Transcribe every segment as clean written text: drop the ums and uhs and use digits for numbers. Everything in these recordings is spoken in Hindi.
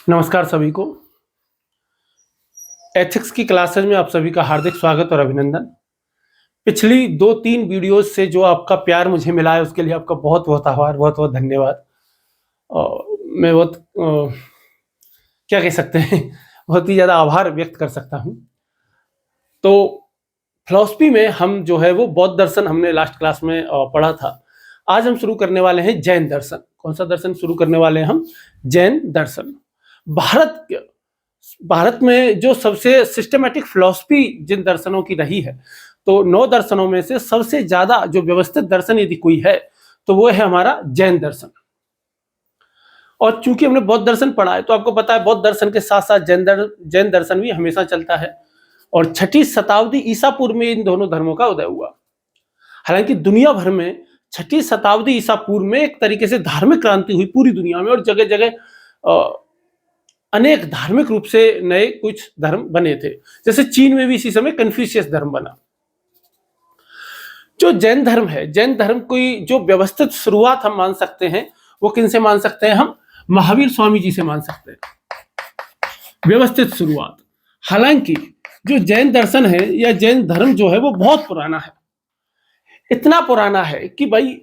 नमस्कार सभी को। एथिक्स की क्लासेज में आप सभी का हार्दिक स्वागत और अभिनंदन। पिछली 2-3 वीडियोस से जो आपका प्यार मुझे मिला है उसके लिए आपका बहुत बहुत आभार, बहुत बहुत धन्यवाद। मैं बहुत क्या कह सकते हैं बहुत ही ज़्यादा आभार व्यक्त कर सकता हूँ। तो फिलॉसफी में हम जो है वो बौद्ध दर्शन हमने लास्ट क्लास में पढ़ा था। आज हम शुरू करने वाले हैं जैन दर्शन। कौन सा दर्शन शुरू करने वाले हैं हम? जैन दर्शन। भारत में जो सबसे सिस्टमेटिक फिलॉसफी जिन दर्शनों की रही है, तो 9 दर्शनों में से सबसे ज्यादा जो व्यवस्थित दर्शन यदि कोई है तो वो है हमारा जैन दर्शन। और चूंकि हमने बौद्ध दर्शन पढ़ा है तो आपको पता है बौद्ध दर्शन के साथ साथ जैन दर्शन भी हमेशा चलता है। और 6ठी शताब्दी ईसा पूर्व में इन दोनों धर्मों का उदय हुआ। हालांकि दुनिया भर में 6ठी शताब्दी ईसा पूर्व में एक तरीके से धार्मिक क्रांति हुई पूरी दुनिया में, और जगह जगह अनेक धार्मिक रूप से नए कुछ धर्म बने थे। जैसे चीन में भी इसी समय कन्फ्यूशियस धर्म बना। जो जैन धर्म है, जैन धर्म की जो व्यवस्थित शुरुआत हम मान सकते हैं वो किन से मान सकते हैं? हम महावीर स्वामी जी से मान सकते हैं व्यवस्थित शुरुआत। हालांकि जो जैन दर्शन है या जैन धर्म जो है वो बहुत पुराना है। इतना पुराना है कि भाई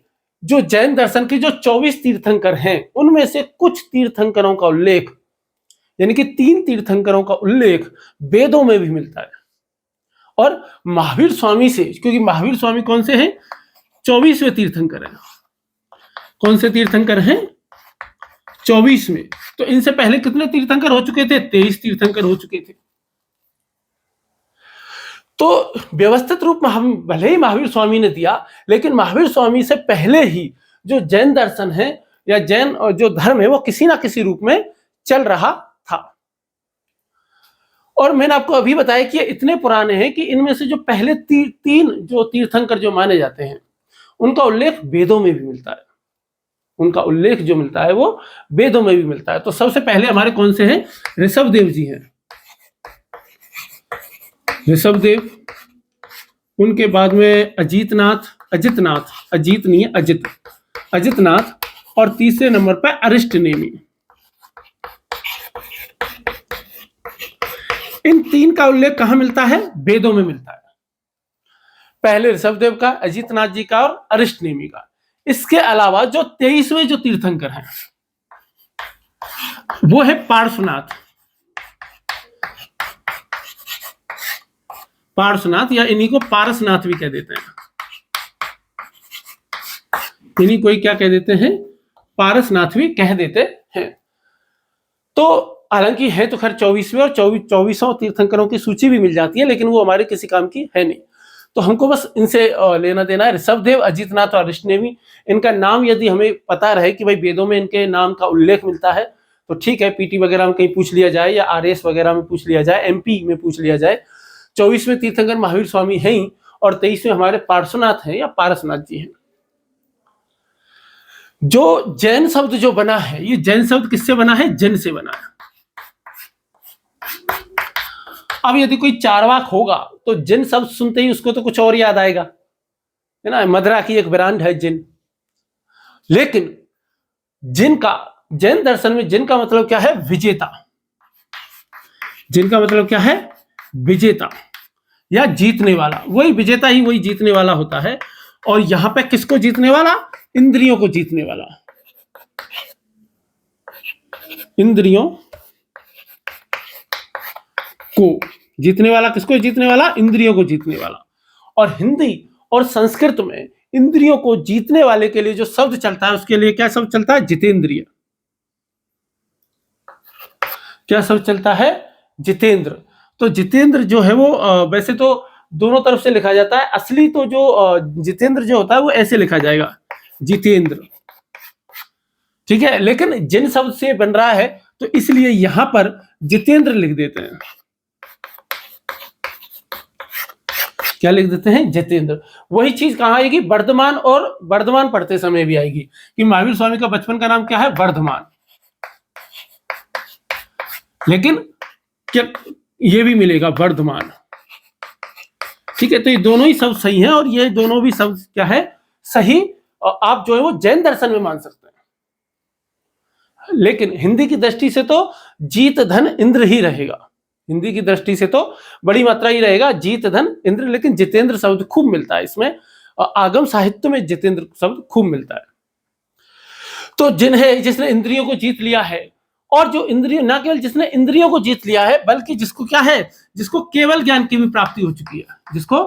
जो जैन दर्शन के जो 24 तीर्थंकर हैं उनमें से कुछ तीर्थंकरों का उल्लेख, यानी कि 3 तीर्थंकरों का उल्लेख वेदों में भी मिलता है। और महावीर स्वामी से, क्योंकि महावीर स्वामी कौन से हैं? 24वें तीर्थंकर हैं। कौन से तीर्थंकर हैं? 24वें। तो इनसे पहले कितने तीर्थंकर हो चुके थे? 23 तीर्थंकर हो चुके थे। तो व्यवस्थित रूप में भले ही महावीर स्वामी ने दिया, लेकिन महावीर स्वामी से पहले ही जो जैन दर्शन है या जैन जो धर्म है वो किसी ना किसी रूप में चल रहा था। और मैंने आपको अभी बताया कि ये इतने पुराने हैं कि इनमें से जो पहले 3 जो तीर्थंकर जो माने जाते हैं उनका उल्लेख वेदों में भी मिलता है। उनका उल्लेख जो मिलता है वो वेदों में भी मिलता है। तो सबसे पहले हमारे कौन से हैं? ऋषभदेव जी हैं। ऋषभदेव, उनके बाद में अजितनाथ, और तीसरे नंबर पर अरिष्टनेमी। इन 3 का उल्लेख कहां मिलता है? वेदों में मिलता है। पहले ऋषभदेव का, अजितनाथ जी का और अरिष्टनेमी का। इसके अलावा जो 23वें जो तीर्थंकर हैं वो है पार्श्वनाथ, या इन्हीं को पारसनाथ भी कह देते हैं। इन्हीं को क्या कह देते हैं? पारसनाथ भी कह देते हैं। तो हालांकि है तो खैर 24वें, और 24 तीर्थंकरों की सूची भी मिल जाती है, लेकिन वो हमारे किसी काम की है नहीं। तो हमको बस इनसे लेना देना है। ऋषभदेव, अजितनाथ और अरिष्टनेमी, इनका नाम यदि हमें पता रहे कि भाई वेदों में इनके नाम का उल्लेख मिलता है तो ठीक है, पीटी वगैरह में कहीं पूछ लिया जाए या आरएस वगैरह में पूछ लिया जाए, एमपी में पूछ लिया जाए। 24वें तीर्थंकर महावीर स्वामी हैं ही, और 23वें हमारे पार्श्वनाथ हैं या पारसनाथ जी हैं। जो जैन शब्द जो बना है, ये जैन शब्द किससे बना है? जैन से बना है। अब यदि कोई चार्वाक होगा तो जिन शब्द सुनते ही उसको तो कुछ और याद आएगा, है ना? मदरा की एक ब्रांड है जिन। लेकिन जिन का, जैन दर्शन में जिन का मतलब क्या है? विजेता। जिन का मतलब क्या है? विजेता या जीतने वाला। वही विजेता ही वही जीतने वाला होता है। और यहां पे किसको जीतने वाला? इंद्रियों को जीतने वाला। इंद्रियों को जीतने वाला। किसको जीतने वाला? इंद्रियों को जीतने वाला। और हिंदी और संस्कृत में इंद्रियों को जीतने वाले के लिए जो शब्द चलता है उसके लिए क्या शब्द चलता है? जितेंद्रिय। क्या शब्द चलता है? जितेंद्र। तो जितेंद्र जो है वो वैसे तो दोनों तरफ से लिखा जाता है। असली तो जो जितेंद्र जो होता है वो ऐसे लिखा जाएगा, जितेंद्र, ठीक है। लेकिन जिन शब्द से बन रहा है तो इसलिए यहां पर जितेंद्र लिख देते हैं। क्या लिख देते हैं? जितेंद्र। वही चीज कहां आएगी? वर्धमान, और वर्धमान पढ़ते समय भी आएगी कि महावीर स्वामी का बचपन का नाम क्या है? वर्धमान। लेकिन क्या ये भी मिलेगा? वर्धमान, ठीक है। तो ये दोनों ही शब्द सही हैं, और ये दोनों भी शब्द क्या है? सही। और आप जो है वो जैन दर्शन में मान सकते हैं। लेकिन हिंदी की दृष्टि से तो जीत धन इंद्र ही रहेगा। हिंदी की दृष्टि से तो बड़ी मात्रा ही रहेगा जीत धन इंद्र, लेकिन जितेंद्र शब्द खूब मिलता है इसमें, आगम साहित्य में जितेंद्र शब्द खूब मिलता है। तो जिसने इंद्रियों को जीत लिया है, और जो इंद्रिय ना केवल जिसने इंद्रियों को जीत लिया है, बल्कि जिसको क्या है, जिसको केवल ज्ञान की भी प्राप्ति हो चुकी है, जिसको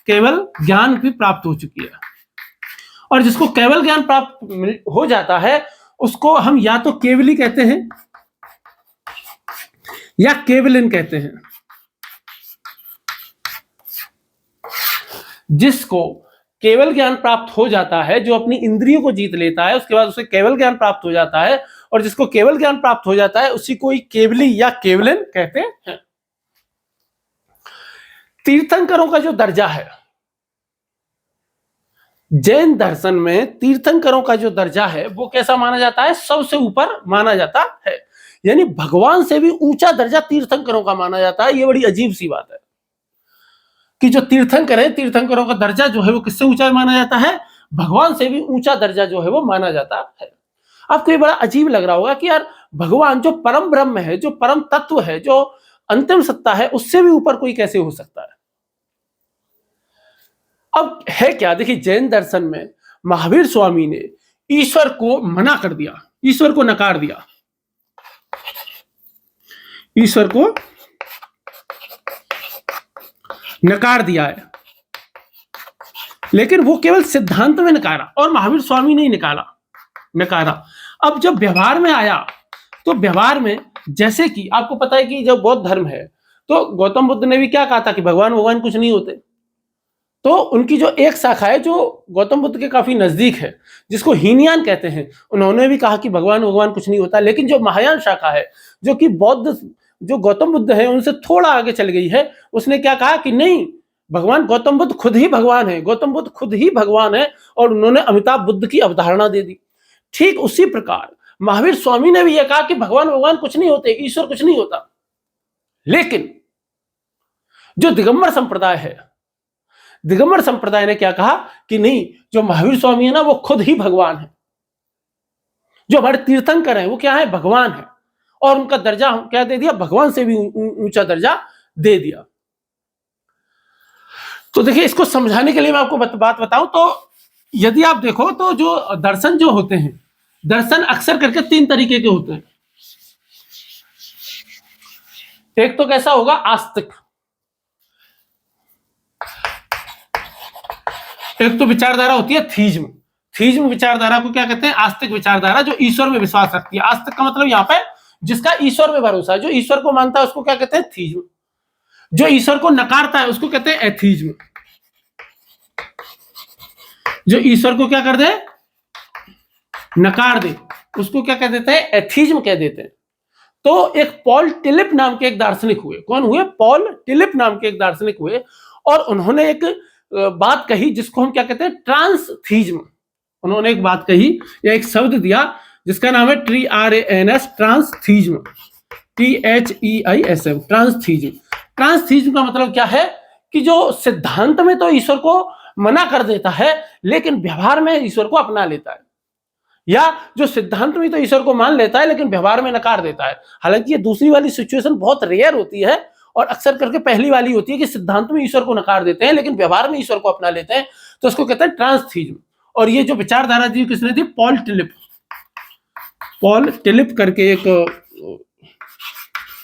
केवल ज्ञान भी प्राप्त हो चुकी है, और जिसको केवल ज्ञान प्राप्त हो जाता है उसको हम या तो केवली कहते हैं या केवलिन कहते हैं। जिसको केवल ज्ञान प्राप्त हो जाता है, जो अपनी इंद्रियों को जीत लेता है, उसके बाद उसे केवल ज्ञान प्राप्त हो जाता है, और जिसको केवल ज्ञान प्राप्त हो जाता है उसी को ही केवली या केवलिन कहते हैं। तीर्थंकरों का जो दर्जा है, जैन दर्शन में तीर्थंकरों का जो दर्जा है वो कैसा माना जाता है, सबसे ऊपर माना जाता है, यानी भगवान से भी ऊंचा दर्जा तीर्थंकरों का माना जाता है। ये बड़ी अजीब सी बात है कि जो तीर्थंकर है, तीर्थंकरों का दर्जा जो है वो किससे ऊंचा माना जाता है, भगवान से भी ऊंचा दर्जा जो है वो माना जाता है। आपको ये बड़ा अजीब लग रहा होगा कि यार भगवान जो परम ब्रह्म है, जो परम तत्व है, जो अंतिम सत्ता है, उससे भी ऊपर कोई कैसे हो सकता है। अब है क्या, देखिए जैन दर्शन में महावीर स्वामी ने ईश्वर को मना कर दिया, ईश्वर को नकार दिया, ईश्वर को नकार दिया है, लेकिन वो केवल सिद्धांत में नकारा, और महावीर स्वामी ने ही नकारा। अब जब व्यवहार में आया तो व्यवहार में, जैसे कि आपको पता है कि जब बौद्ध धर्म है तो गौतम बुद्ध ने भी क्या कहा था कि भगवान कुछ नहीं होते। तो उनकी जो एक शाखा है जो गौतम बुद्ध के काफी नजदीक है, जिसको हीनयान कहते हैं, उन्होंने भी कहा कि भगवान कुछ नहीं होता। लेकिन जो महायान शाखा है, जो कि बौद्ध, जो गौतम बुद्ध है उनसे थोड़ा आगे चल गई है, उसने क्या कहा कि नहीं, भगवान गौतम बुद्ध खुद ही भगवान है, गौतम बुद्ध खुद ही भगवान है, और उन्होंने अमिताभ बुद्ध की अवधारणा दे दी। ठीक उसी प्रकार महावीर स्वामी ने भी यह कहा कि भगवान कुछ नहीं होते, ईश्वर कुछ नहीं होता। लेकिन जो दिगंबर संप्रदाय है, दिगंबर संप्रदाय ने क्या कहा कि नहीं, जो महावीर स्वामी है ना वो खुद ही भगवान है, जो हमारे तीर्थंकर हैं वो क्या है, भगवान है, और उनका दर्जा क्या दे दिया, भगवान से भी ऊंचा दर्जा दे दिया। तो देखिए इसको समझाने के लिए मैं आपको बात बताऊं तो यदि आप देखो तो जो दर्शन जो होते हैं, दर्शन अक्सर करके तीन तरीके के होते हैं। एक तो कैसा होगा, आस्तिक, एक तो विचारधारा होती है थीज्म विचारधारा को क्या कहते हैं, आस्तिक विचारधारा, जो ईश्वर में विश्वास रखती है। आस्तिक का मतलब यहाँ पे जिसका ईश्वर में भरोसा है, जो ईश्वर को मानता है उसको क्या कहते हैं, थीज्म। जो ईश्वर को नकारता है उसको कहते हैं एथीज्म। जो ईश्वर को क्या कर दे, नकार दे, उसको क्या कह देते हैं, एथीज्म कह देते हैं। तो एक पॉल टिलिप नाम के एक दार्शनिक हुए, कौन हुए, पॉल टिलिप नाम के एक दार्शनिक हुए, और उन्होंने एक बात कही जिसको हम क्या कहते हैं, ट्रांसथीज्म। उन्होंने एक बात कही या एक शब्द दिया जिसका नाम है TRANS, ट्रांसथीज्म, THEISM, ट्रांसथीज्म। ट्रांसथीज्म का मतलब क्या है कि जो सिद्धांत में तो ईश्वर को मना कर देता है लेकिन व्यवहार में ईश्वर को अपना लेता है, या जो सिद्धांत में तो ईश्वर को मान लेता है लेकिन व्यवहार में नकार देता है। हालांकि ये दूसरी वाली सिचुएशन बहुत रेयर होती है, और अक्सर करके पहली वाली होती है कि सिद्धांत में ईश्वर को नकार देते हैं लेकिन व्यवहार में ईश्वर को अपना लेते हैं, तो उसको कहते हैं ट्रांसथीज्म। और ये जो विचारधारा दी किसने दी, पॉल टिलिप करके एक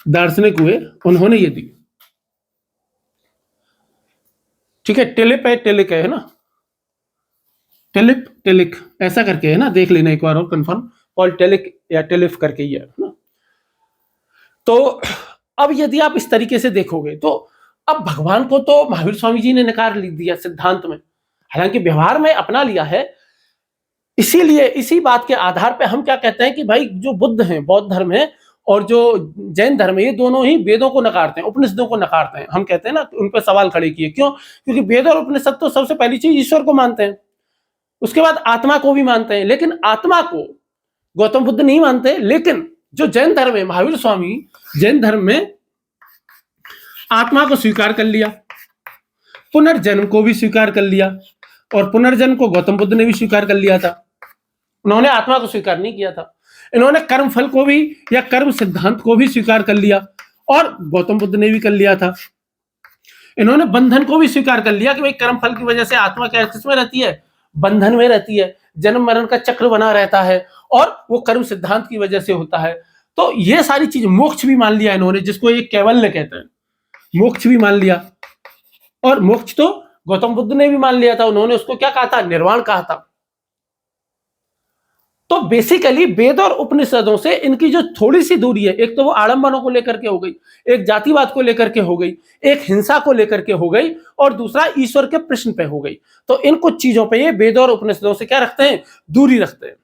दार्शनिक हुए, उन्होंने ये दी। ठीक है, टिलिप है, टिलिक है ना, टिलिक ऐसा करके है ना, देख लेना एक बार और कंफर्म, पॉल टिलिक या टिलिफ करके ही है ना। तो अब यदि आप इस तरीके से देखोगे तो अब भगवान को तो महावीर स्वामी जी ने नकार दिया सिद्धांत में, हालांकि व्यवहार में अपना लिया है। इसीलिए इसी बात के आधार पे हम क्या कहते हैं कि भाई जो बुद्ध हैं, बौद्ध धर्म है, और जो जैन धर्म है, ये दोनों ही वेदों को नकारते हैं, उपनिषदों को नकारते हैं। हम कहते हैं ना, उन पर सवाल खड़े किए, क्यों, क्योंकि वेद और उपनिषद तो सबसे पहली चीज ईश्वर को मानते हैं, उसके बाद आत्मा को भी मानते हैं, लेकिन आत्मा को गौतम बुद्ध नहीं मानते। लेकिन जो जैन धर्म है, महावीर स्वामी जैन धर्म में आत्मा को स्वीकार कर लिया, पुनर्जन्म को भी स्वीकार कर लिया, और पुनर्जन्म को गौतम बुद्ध ने भी स्वीकार कर लिया था, उन्होंने आत्मा को स्वीकार नहीं किया था। इन्होंने कर्म फल को भी या कर्म सिद्धांत को भी स्वीकार कर लिया, और गौतम बुद्ध ने भी कर लिया था। इन्होंने बंधन को भी स्वीकार कर लिया कि भाई कर्म फल की वजह से आत्मा क्या किसमें रहती है, बंधन में रहती है, जन्म मरण का चक्र बना रहता है, और वो कर्म सिद्धांत की वजह से होता है। तो ये सारी चीज, मोक्ष भी मान लिया इन्होंने, जिसको ये कैवल्य कहते हैं, मोक्ष भी मान लिया। और मोक्ष तो गौतम बुद्ध ने भी मान लिया था, उन्होंने उसको क्या कहा था, निर्वाण कहा था। तो बेसिकली वेद और उपनिषदों से इनकी जो थोड़ी सी दूरी है, एक तो वो आडंबरों को लेकर के हो गई, एक जातिवाद को लेकर के हो गई, एक हिंसा को लेकर के हो गई, और दूसरा ईश्वर के प्रश्न पे हो गई। तो इन कुछ चीजों पे ये वेद और उपनिषदों से क्या रखते हैं, दूरी रखते हैं।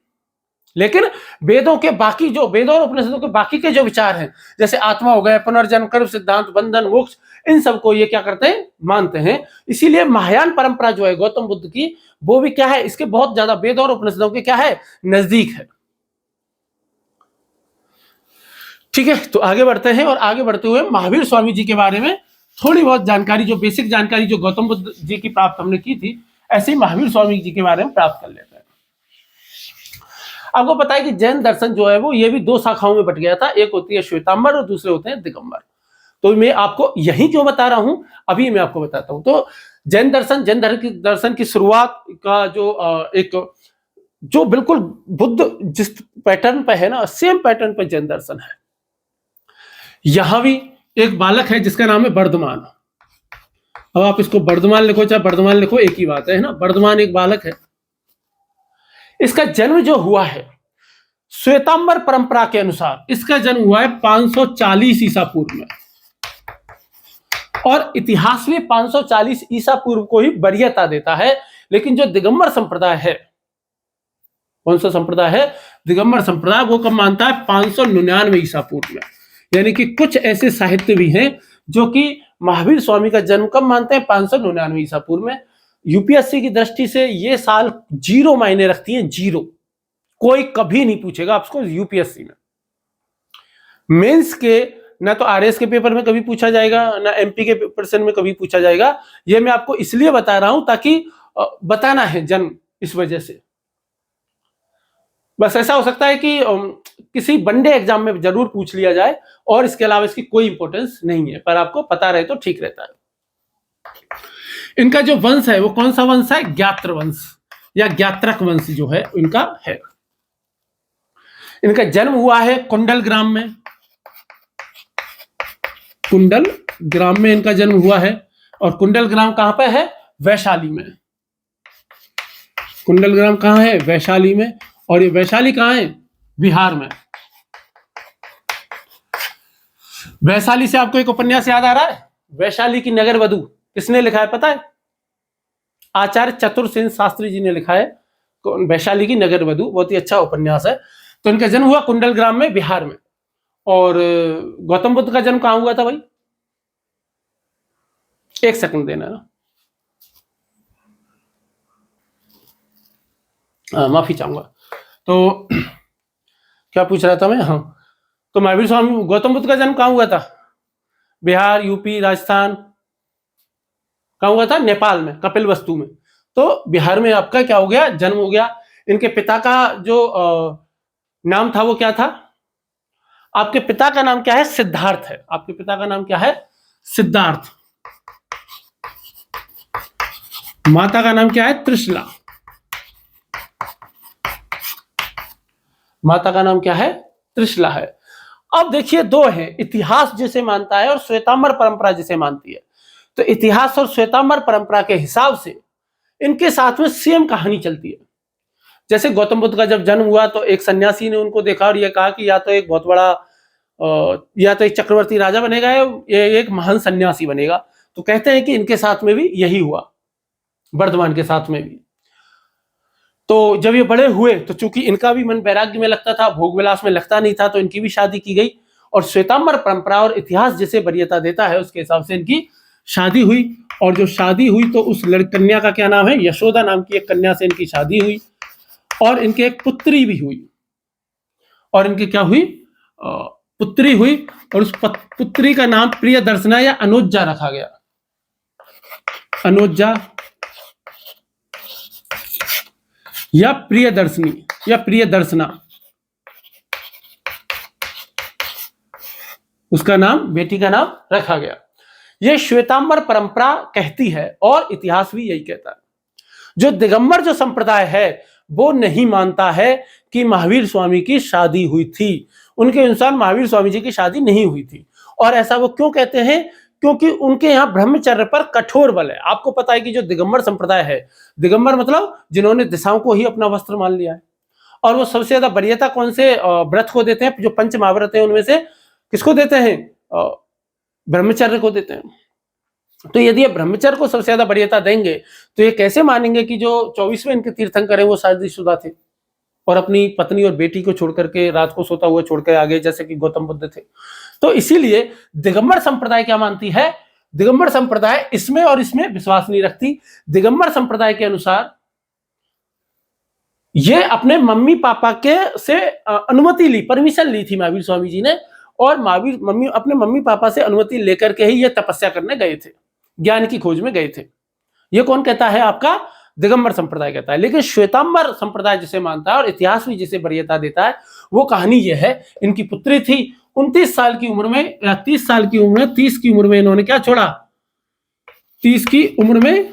लेकिन वेदों के बाकी जो, वेदों और उपनिषदों के बाकी के जो विचार हैं, जैसे आत्मा हो गए, पुनर्जन्म, कर्म सिद्धांत, बंधन, मोक्ष, इन सबको ये क्या करते हैं, मानते हैं। इसीलिए महायान परंपरा जो है गौतम बुद्ध की, वो भी क्या है, इसके बहुत ज्यादा वेद और उपनिषदों के क्या है, नजदीक है। ठीक है, तो आगे बढ़ते हैं, और आगे बढ़ते हुए महावीर स्वामी जी के बारे में थोड़ी बहुत जानकारी, जो बेसिक जानकारी जो गौतम बुद्ध जी की प्राप्त हमने की थी, ऐसे ही महावीर स्वामी जी के बारे में प्राप्त कर लेते हैं। आपको पता है कि जैन दर्शन जो है वो ये भी दो शाखाओं में बट गया था, एक होती है श्वेतांबर और दूसरे होते हैं दिगंबर। तो मैं आपको यही क्यों बता रहा हूं, अभी मैं आपको बताता हूं। तो जैन दर्शन की शुरुआत का जो बिल्कुल बुद्ध जिस पैटर्न पे है ना, सेम पैटर्न पे जैन दर्शन है। यहां भी एक बालक है जिसका नाम है वर्धमान। अब आप इसको वर्धमान लिखो चाहे वर्धमान लिखो, एक ही बात है ना। वर्धमान एक बालक है, इसका जन्म जो हुआ है श्वेतांबर परंपरा के अनुसार, इसका जन्म हुआ है 540 ईसा पूर्व में, और इतिहास में 540 ईसा पूर्व को ही वरीयता देता है। लेकिन जो दिगंबर संप्रदाय है, कौन सा संप्रदाय है, दिगंबर संप्रदाय, वो कब मानता है, 599 ईसा पूर्व में। यानी कि कुछ ऐसे साहित्य भी हैं जो कि महावीर स्वामी का जन्म कब मानते हैं, 599 ईसा पूर्व में। यूपीएससी की दृष्टि से ये साल 0 मायने रखती है, 0। कोई कभी नहीं पूछेगा आपको यूपीएससी में, मेंस के, ना तो आरएस के पेपर में कभी पूछा जाएगा, ना एमपी के पेपर में कभी पूछा जाएगा। ये मैं आपको इसलिए बता रहा हूं ताकि बताना है जन्म, इस वजह से। बस ऐसा हो सकता है कि किसी वनडे एग्जाम में जरूर पूछ लिया जाए, और इसके अलावा इसकी कोई इंपॉर्टेंस नहीं है, पर आपको पता रहे तो ठीक रहता है। इनका जो वंश है वो कौन सा वंश है, ज्ञात्र वंश या ज्ञात्रक वंश जो है इनका है। इनका जन्म हुआ है कुंडल ग्राम में, कुंडल ग्राम में इनका जन्म हुआ है। और कुंडल ग्राम कहां पे है, वैशाली में। कुंडल ग्राम कहां है, वैशाली में। और ये वैशाली कहां है, बिहार में। वैशाली से आपको एक उपन्यास याद आ रहा है, वैशाली की नगर वधू, किसने लिखा है पता है, आचार्य चतुरसेन शास्त्री जी ने लिखा है वैशाली की नगर वधू। बहुत ही अच्छा उपन्यास है। तो इनका जन्म हुआ कुंडल ग्राम में, बिहार में। और गौतम बुद्ध का जन्म कहां हुआ था भाई, एक सेकंड देना ना, माफी चाहूंगा। तो क्या पूछ रहा था मैं, हाँ, तो महावीर स्वामी, गौतम बुद्ध का जन्म कहां हुआ था, बिहार, यूपी, राजस्थान, कहां हुआ था, नेपाल में, कपिलवस्तु में। तो बिहार में आपका क्या हो गया, जन्म हो गया। इनके पिता का जो नाम था वो क्या था, आपके पिता का नाम क्या है, सिद्धार्थ है। आपके पिता का नाम क्या है, सिद्धार्थ। माता का नाम क्या है, त्रिशला। माता का नाम क्या है, त्रिशला है। अब देखिए, दो है, इतिहास जिसे मानता है और श्वेतांबर परंपरा जिसे मानती है। तो इतिहास और श्वेतांबर परंपरा के हिसाब से इनके साथ में सेम कहानी चलती है। जैसे गौतम बुद्ध का जब जन्म हुआ तो एक सन्यासी ने उनको देखा और ये कहा कि या तो एक बहुत बड़ा, या तो एक चक्रवर्ती राजा बनेगा या एक महान सन्यासी बनेगा। तो कहते हैं कि इनके साथ में भी यही हुआ, वर्धमान के साथ में भी। तो जब ये बड़े हुए तो चूंकि इनका भी मन वैराग्य में लगता था, भोग विलास में लगता नहीं था, तो इनकी भी शादी की गई। और श्वेतांबर परंपरा और इतिहास जिसे वरीयता देता है उसके हिसाब से इनकी शादी हुई। और जो शादी हुई तो उस कन्या का क्या नाम है, यशोदा नाम की एक कन्या से इनकी शादी हुई। और इनके एक पुत्री भी हुई। और इनकी क्या हुई, पुत्री हुई। और उस पुत्री का नाम प्रियदर्शना या अनुज्जा रखा गया, अनुज्जा या प्रियदर्शनी या प्रियदर्शना। उसका नाम, बेटी का नाम रखा गया। यह श्वेतांबर परंपरा कहती है और इतिहास भी यही कहता है। जो दिगंबर जो संप्रदाय है वो नहीं मानता है कि महावीर स्वामी की शादी हुई थी। उनके अनुसार महावीर स्वामी जी की शादी नहीं हुई थी। और ऐसा वो क्यों कहते हैं? क्योंकि उनके यहाँ ब्रह्मचर्य पर कठोर बल है। आपको पता है कि जो दिगंबर संप्रदाय है, दिगंबर मतलब जिन्होंने दिशाओं को ही अपना वस्त्र मान लिया है, और वो सबसे ज्यादा वरीयता कौन से व्रत को देते हैं? जो पंच महाव्रत है उनमें से किसको देते हैं? ब्रह्मचर्य को देते हैं। तो यदि ये ब्रह्मचर्य को सबसे ज्यादा वरीयता देंगे तो ये कैसे मानेंगे कि जो 24वें इनके तीर्थंकर हैं वो शादीशुदा थे और अपनी पत्नी और बेटी को छोड़ करके, रात को सोता हुआ छोड़कर आ गए, जैसे कि गौतम बुद्ध थे। तो इसीलिए दिगंबर संप्रदाय क्या मानती है? दिगंबर संप्रदाय इसमें और इसमें विश्वास नहीं रखती। दिगंबर संप्रदाय के अनुसार ये अपने मम्मी पापा के से अनुमति ली, परमिशन ली थी महावीर स्वामी जी ने, और महावीर अपने मम्मी पापा से अनुमति लेकर के ही ये तपस्या करने गए थे, ज्ञान की खोज में गए थे। ये कौन कहता है? आपका दिगंबर संप्रदाय कहता है। लेकिन श्वेतांबर संप्रदाय जिसे मानता है और इतिहास भी जिसे वरीयता देता है, वो कहानी ये है, इनकी पुत्री थी 29 साल की उम्र में या 30 साल की उम्र में, 30 की उम्र में इन्होंने क्या छोड़ा? 30 की उम्र में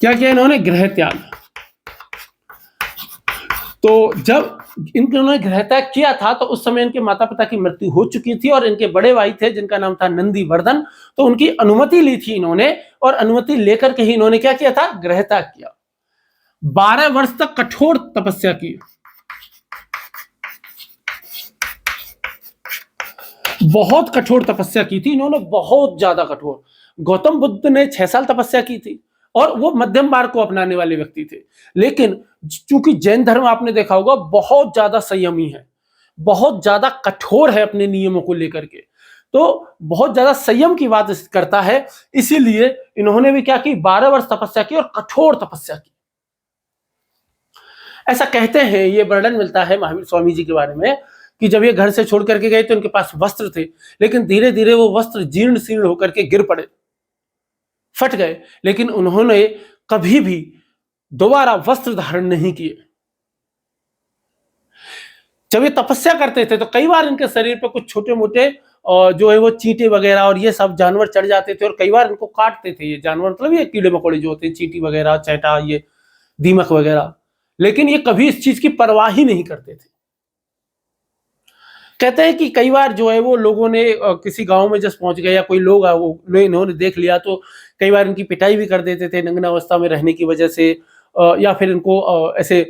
क्या किया इन्होंने? गृह त्याग। तो जब इन्होंने गृह त्याग किया था तो उस समय इनके माता पिता की मृत्यु हो चुकी थी और इनके बड़े भाई थे जिनका नाम था नंदीवर्धन। तो उनकी अनुमति ली थी इन्होंने, और अनुमति लेकर के ही इन्होंने क्या किया था? गृह त्याग किया। 12 वर्ष तक कठोर तपस्या की, बहुत कठोर तपस्या की थी इन्होंने, बहुत ज्यादा कठोर। गौतम बुद्ध ने 6 साल तपस्या की थी और वो मध्यम मार्ग को अपनाने वाले व्यक्ति थे। लेकिन चूंकि जैन धर्म आपने देखा होगा बहुत ज्यादा संयमी है, बहुत ज्यादा कठोर है अपने नियमों को लेकर के, तो बहुत ज्यादा संयम की बात करता है। इसीलिए इन्होंने भी क्या की? 12 वर्ष तपस्या की और कठोर तपस्या की। ऐसा कहते हैं, ये वर्णन मिलता है महावीर स्वामी जी के बारे में कि जब ये घर से छोड़ करके गए तो उनके पास वस्त्र थे, लेकिन धीरे धीरे वो वस्त्र जीर्ण शीर्ण होकर के गिर पड़े, फट गए, लेकिन उन्होंने कभी भी दोबारा वस्त्र धारण नहीं किए। जब ये तपस्या करते थे तो कई बार इनके शरीर पर कुछ छोटे मोटे जो है वो चींटे वगैरह और ये सब जानवर चढ़ जाते थे और कई बार इनको काटते थे। ये जानवर मतलब ये कीड़े मकोड़े जो होते हैं, चींटी वगैरह, चैंटा, ये दीमक वगैरह, लेकिन ये कभी इस चीज की परवाह ही नहीं करते थे। कहते हैं कि कई बार जो है वो लोगों ने किसी गांव में जब पहुंच गए या कोई लोग इन्होंने देख लिया तो कई बार इनकी पिटाई भी कर देते थे नग्न अवस्था में रहने की वजह से, या फिर इनको ऐसे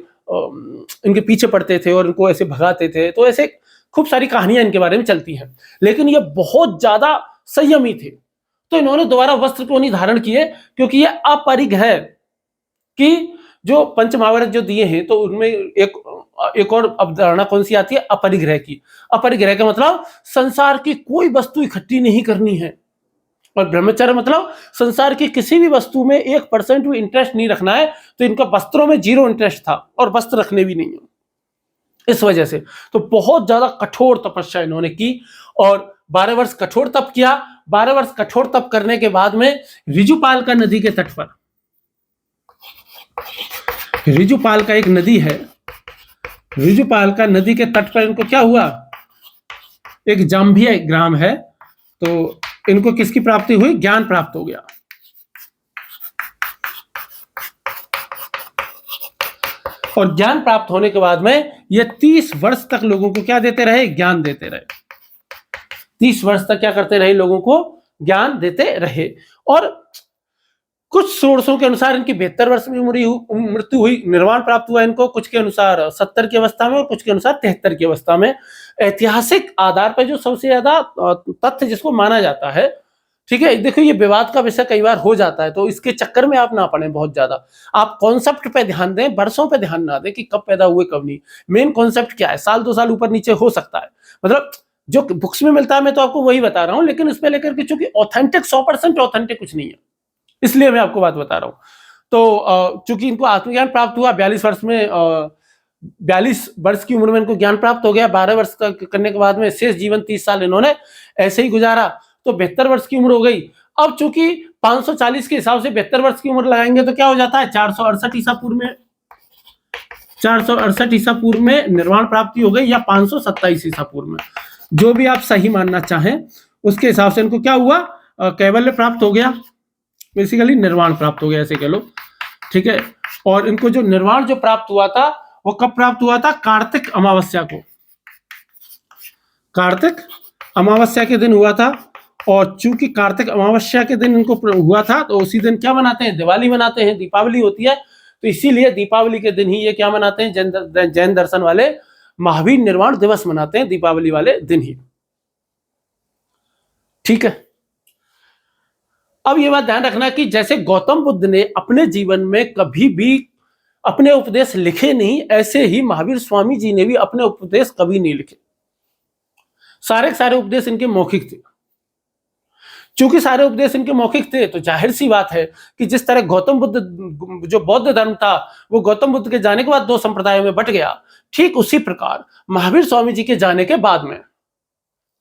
इनके पीछे पड़ते थे और इनको ऐसे भगाते थे। तो ऐसे खूब सारी कहानियां इनके बारे में चलती हैं, लेकिन ये बहुत ज्यादा संयमी थे। तो इन्होंने दोबारा वस्त्र क्यों नहीं धारण किए? क्योंकि ये अपरिग्रह है कि जो पंच महाव्रत जो दिए हैं तो उनमें एक और अवधारणा कौन सी आती है? अपरिग्रह की। अपरिग्रह का मतलब संसार की कोई वस्तु इकट्ठी नहीं करनी है, और ब्रह्मचर्य मतलब संसार की किसी भी वस्तु में 1% भी इंटरेस्ट नहीं रखना है। तो इनका वस्त्रों में 0 इंटरेस्ट था और वस्त्र रखने भी नहीं है। इस वजह से तो बहुत ज्यादा कठोर तपस्या इन्होंने की और 12 वर्ष कठोर तप किया। 12 वर्ष कठोर तप करने के बाद में रिजुपालका नदी के तट पर, रिजुपालका एक नदी है, रिजुपालका नदी के तट पर इनको क्या हुआ? एक जाम्भिया ग्राम है, तो इनको किसकी प्राप्ति हुई? ज्ञान प्राप्त हो गया। और ज्ञान प्राप्त होने के बाद में ये 30 वर्ष तक लोगों को क्या देते रहे? ज्ञान देते रहे। 30 वर्ष तक क्या करते रहे? लोगों को ज्ञान देते रहे। और कुछ सोर्सों के अनुसार इनकी 72 वर्ष में मृत्यु हुई, निर्वाण प्राप्त हुआ इनको। कुछ के अनुसार 70 की अवस्था में और कुछ के अनुसार 73 की अवस्था में। ऐतिहासिक आधार पर जो सबसे ज्यादा तथ्य जिसको माना जाता है, ठीक है, देखो ये विवाद का विषय कई बार हो जाता है, तो इसके चक्कर में आप ना पड़े बहुत ज्यादा। आप कॉन्सेप्ट पे ध्यान दें, वर्षों पे ध्यान ना दें कि कब पैदा हुए कब नहीं। मेन कॉन्सेप्ट क्या है? साल 2 साल ऊपर नीचे हो सकता है, मतलब जो बुक्स में मिलता है मैं तो आपको वही बता रहा हूं, लेकिन इसमें लेकर के चूंकि ऑथेंटिक 100% ऑथेंटिक कुछ नहीं है, इसलिए मैं आपको बात बता रहा हूं। तो चूंकि इनको आत्मज्ञान प्राप्त हुआ 42 वर्ष में, 42 वर्ष की उम्र में इनको ज्ञान प्राप्त हो गया। 12 वर्ष का करने के बाद में शेष जीवन 30 साल इन्होंने ऐसे ही गुजारा, तो 72 वर्ष की उम्र हो गई। अब चूंकि 540 के हिसाब से 72 वर्ष की उम्र लगाएंगे तो क्या हो जाता है? 468 ईसा पूर्व में, 468 ईसा पूर्व में निर्वाण प्राप्ति हो गई, या 527 ईसा पूर्व में। जो भी आप सही मानना चाहें उसके हिसाब से इनको क्या हुआ, कैवल्य प्राप्त हो गया, बेसिकली निर्वाण प्राप्त हो गया ऐसे कह लो, ठीक है। और इनको जो निर्वाण जो प्राप्त हुआ था वो कब प्राप्त हुआ था, कार्तिक अमावस्या को, कार्तिक अमावस्या के दिन हुआ था। और चूंकि कार्तिक अमावस्या के दिन इनको हुआ था तो उसी दिन क्या मनाते हैं, दिवाली मनाते हैं, दीपावली होती है। तो इसीलिए दीपावली के दिन ही ये क्या मनाते हैं, जैन दर्शन वाले महावीर निर्वाण दिवस मनाते हैं दीपावली वाले दिन ही, ठीक है। अब ये बात ध्यान रखना कि जैसे गौतम बुद्ध ने अपने जीवन में कभी भी अपने उपदेश लिखे नहीं, ऐसे ही महावीर स्वामी जी ने भी अपने उपदेश कभी नहीं लिखे। सारे के सारे उपदेश इनके मौखिक थे। चूंकि सारे उपदेश इनके मौखिक थे तो जाहिर सी बात है कि जिस तरह गौतम बुद्ध जो बौद्ध धर्म था वो गौतम बुद्ध के जाने के बाद दो संप्रदायों में बट गया, ठीक उसी प्रकार महावीर स्वामी जी के जाने के बाद में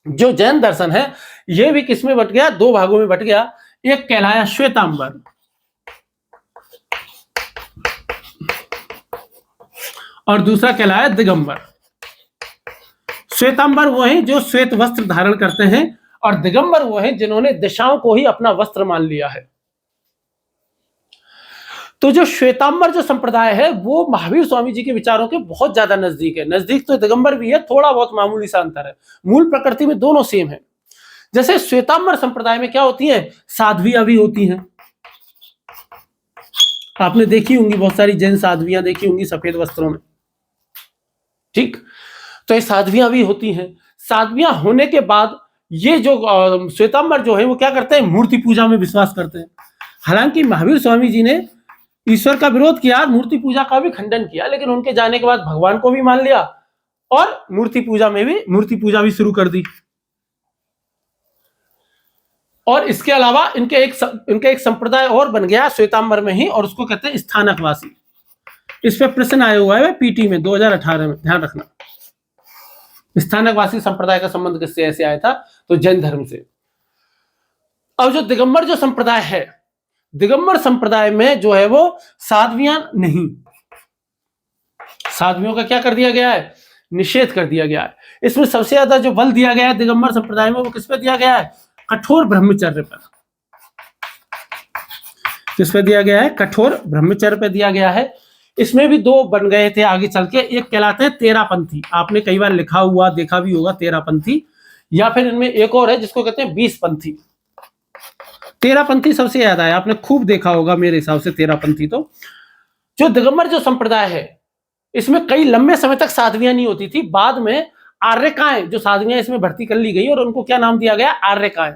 जो जैन दर्शन है ये भी किसमें बट गया, दो भागों में बट गया। एक कहलाया श्वेतांबर और दूसरा कहलाया दिगंबर। श्वेतांबर वो हैं जो श्वेत वस्त्र धारण करते हैं और दिगंबर वो हैं जिन्होंने दिशाओं को ही अपना वस्त्र मान लिया है। तो जो श्वेतांबर जो संप्रदाय है वो महावीर स्वामी जी के विचारों के बहुत ज्यादा नजदीक है। नजदीक तो दिगंबर भी है, थोड़ा बहुत मामूली सा अंतर है, मूल प्रकृति में दोनों सेम है। जैसे श्वेतांबर संप्रदाय में क्या होती है, साध्वियां भी होती हैं। आपने देखी होंगी बहुत सारी जैन साध्वियां देखी होंगी सफेद वस्त्रों में, ठीक। तो ये साध्वियां भी होती हैं। साध्वियां होने के बाद ये जो श्वेतांबर जो है वो क्या करते हैं, मूर्ति पूजा में विश्वास करते हैं। हालांकि महावीर स्वामी जी ने ईश्वर का विरोध किया, मूर्ति पूजा का भी खंडन किया, लेकिन उनके जाने के बाद भगवान को भी मान लिया और मूर्ति पूजा भी शुरू कर दी। और इसके अलावा इनके एक संप्रदाय और बन गया श्वेतांबर में ही, और उसको कहते हैं स्थानकवासी। इस पे प्रश्न आया हुआ है पीटी में 2018 में, ध्यान रखना। स्थानकवासी संप्रदाय का संबंध किससे ऐसे आया था, तो जैन धर्म से। अब जो दिगंबर जो संप्रदाय है, दिगंबर संप्रदाय में जो है वो साध्वियां नहीं, साध्वियों का क्या कर दिया गया है, निषेध कर दिया गया है। इसमें सबसे ज्यादा जो बल दिया गया है दिगंबर संप्रदाय में वो किस पे दिया गया है, कठोर ब्रह्मचर्य पर। किस पे दिया गया है, कठोर ब्रह्मचर्य पे दिया गया है। इसमें भी दो बन गए थे आगे चल के, एक कहलाते हैं तेरापंथी, आपने कई बार लिखा हुआ देखा भी होगा तेरापंथी, या फिर इनमें एक और है जिसको कहते हैं 20पंथी। तेरापंथी सबसे ज्यादा है, आपने खूब देखा होगा मेरे हिसाब से तेरापंथी। तो जो दिगंबर जो संप्रदाय है इसमें कई लंबे समय तक साध्वियां नहीं होती थी, बाद में आर्यकाएं जो साध्वियां इसमें भर्ती कर ली गई और उनको क्या नाम दिया गया, आर्यकाएं।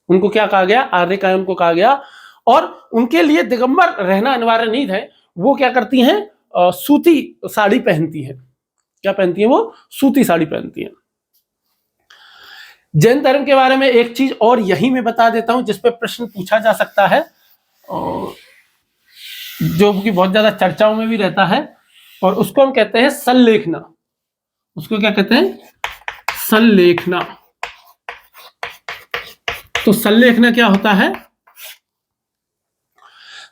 उनको क्या कहा गया, आर्यकाएं उनको कहा गया। और उनके लिए दिगंबर रहना अनिवार्य नहीं है, वो क्या करती हैं, सूती साड़ी पहनती हैं। क्या पहनती हैं वो, सूती साड़ी पहनती हैं। जैन धर्म के बारे में एक चीज और यही मैं बता देता हूं जिसपे प्रश्न पूछा जा सकता है, जो कि बहुत ज्यादा चर्चाओं में भी रहता है, और उसको हम कहते हैं सल्लेखना। उसको क्या कहते हैं, सल्लेखना। तो सल्लेखना क्या होता है,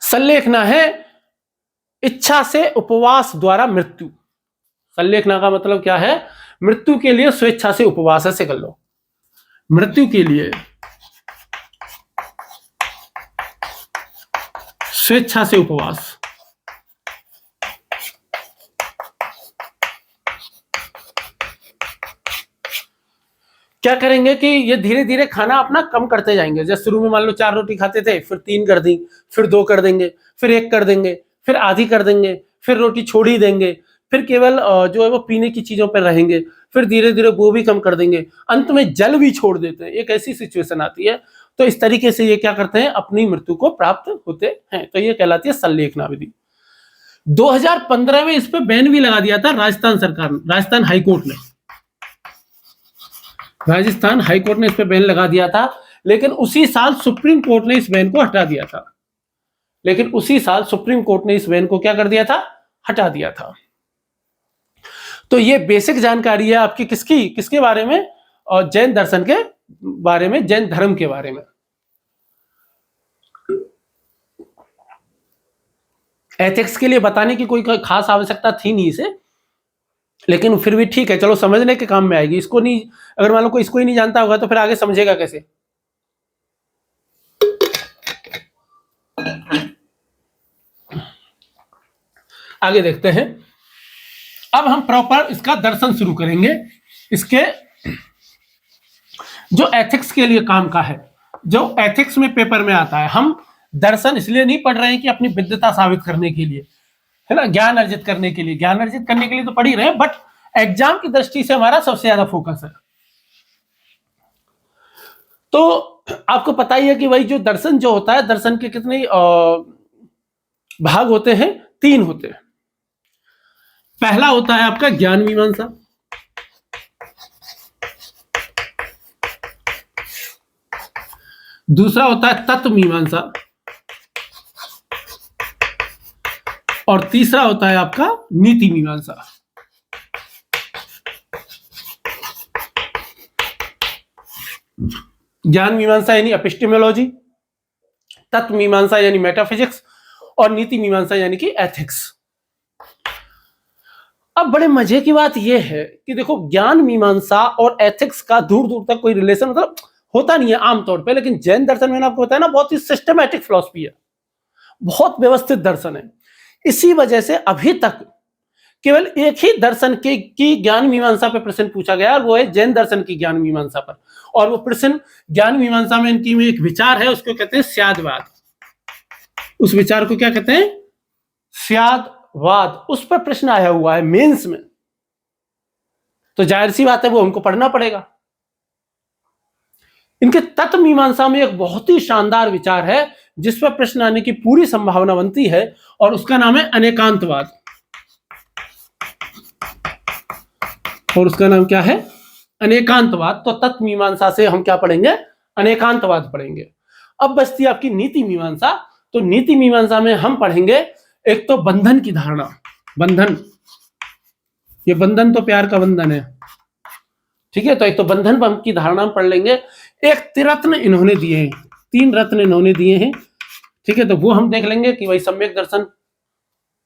सल्लेखना है इच्छा से उपवास द्वारा मृत्यु। सल्लेखना का मतलब क्या है, मृत्यु के लिए स्वेच्छा से उपवास, ऐसे कर लो, मृत्यु के लिए स्वेच्छा से उपवास। क्या करेंगे कि ये धीरे धीरे खाना अपना कम करते जाएंगे। जैसे शुरू में मान लो 4 रोटी खाते थे, फिर 3 कर दी, फिर 2 कर देंगे, फिर 1 कर देंगे, फिर आधी कर देंगे, फिर रोटी छोड़ ही देंगे, फिर केवल जो है वो पीने की चीजों पर रहेंगे, फिर धीरे धीरे वो भी कम कर देंगे, अंत में जल भी छोड़ देते हैं। एक ऐसी सिचुएशन आती है। तो इस तरीके से ये क्या करते हैं, अपनी मृत्यु को प्राप्त होते हैं। तो ये कहलाती है सल्लेखना विधि। 2015 में इस पर बैन भी लगा दिया था राजस्थान सरकार ने, राजस्थान हाईकोर्ट ने, राजस्थान हाईकोर्ट ने इस पर बैन लगा दिया था। लेकिन उसी साल सुप्रीम कोर्ट ने इस बैन को हटा दिया था। लेकिन उसी साल सुप्रीम कोर्ट ने इस बैन को क्या कर दिया था, हटा दिया था। तो ये बेसिक जानकारी है आपकी किसकी, किसके बारे में, और जैन दर्शन के बारे में, जैन धर्म के बारे में। एथिक्स के लिए बताने की कोई खास आवश्यकता थी नहीं इसे, लेकिन फिर भी ठीक है, चलो समझने के काम में आएगी। इसको नहीं, अगर मान लो कोई इसको ही नहीं जानता होगा तो फिर आगे समझेगा कैसे। आगे देखते हैं। अब हम प्रॉपर इसका दर्शन शुरू करेंगे। इसके जो एथिक्स के लिए काम का है, जो एथिक्स में पेपर में आता है। हम दर्शन इसलिए नहीं पढ़ रहे हैं कि अपनी विद्वता साबित करने के लिए, है ना, ज्ञान अर्जित करने के लिए। ज्ञान अर्जित करने के लिए तो पढ़ ही रहे हैं, बट एग्जाम की दृष्टि से हमारा सबसे ज्यादा फोकस है। तो आपको पता ही है कि भाई जो दर्शन जो होता है, दर्शन के कितने भाग होते हैं? 3 होते हैं। पहला होता है आपका ज्ञान मीमांसा, दूसरा होता है तत्व मीमांसा, और तीसरा होता है आपका नीति मीमांसा। ज्ञान मीमांसा यानी एपिस्टेमोलॉजी, तत्व मीमांसा यानी मेटाफिजिक्स, और नीति मीमांसा यानी कि एथिक्स। अब बड़े मजे की बात यह है कि देखो, ज्ञान मीमांसा और एथिक्स का दूर दूर तक कोई रिलेशन मतलब होता नहीं है आमतौर पे, लेकिन जैन दर्शन मैंने आपको बताया ना, बहुत ही सिस्टमैटिक फिलॉसफी है, बहुत व्यवस्थित दर्शन है। इसी वजह से अभी तक केवल एक ही दर्शन की ज्ञान मीमांसा पर प्रश्न पूछा गया, और वो है जैन दर्शन की ज्ञान मीमांसा पर। और वो प्रश्न ज्ञान मीमांसा में इनकी में एक विचार है, उसको कहते हैं स्यादवाद। उस विचार को क्या कहते हैं? स्यादवाद। उस पर प्रश्न आया हुआ है मेंस में, तो जाहिर सी बात है वो हमको पढ़ना पड़ेगा। इनके तत्व मीमांसा में एक बहुत ही शानदार विचार है जिस पर प्रश्न आने की पूरी संभावना बनती है, और उसका नाम है अनेकांतवाद। और उसका नाम क्या है? अनेकांतवाद। तो तत्व मीमांसा से हम क्या पढ़ेंगे? अनेकांतवाद पढ़ेंगे। अब बचती आपकी नीति मीमांसा। तो नीति मीमांसा में हम पढ़ेंगे एक तो बंधन की धारणा। बंधन, ये बंधन तो प्यार का बंधन है, ठीक है। तो एक तो बंधन की धारणा पढ़ लेंगे। एक त्रिरत्न इन्होंने दिए हैं, 3 रत्न इन्होंने दिए हैं, ठीक है। तो वो हम देख लेंगे कि भाई सम्यक दर्शन,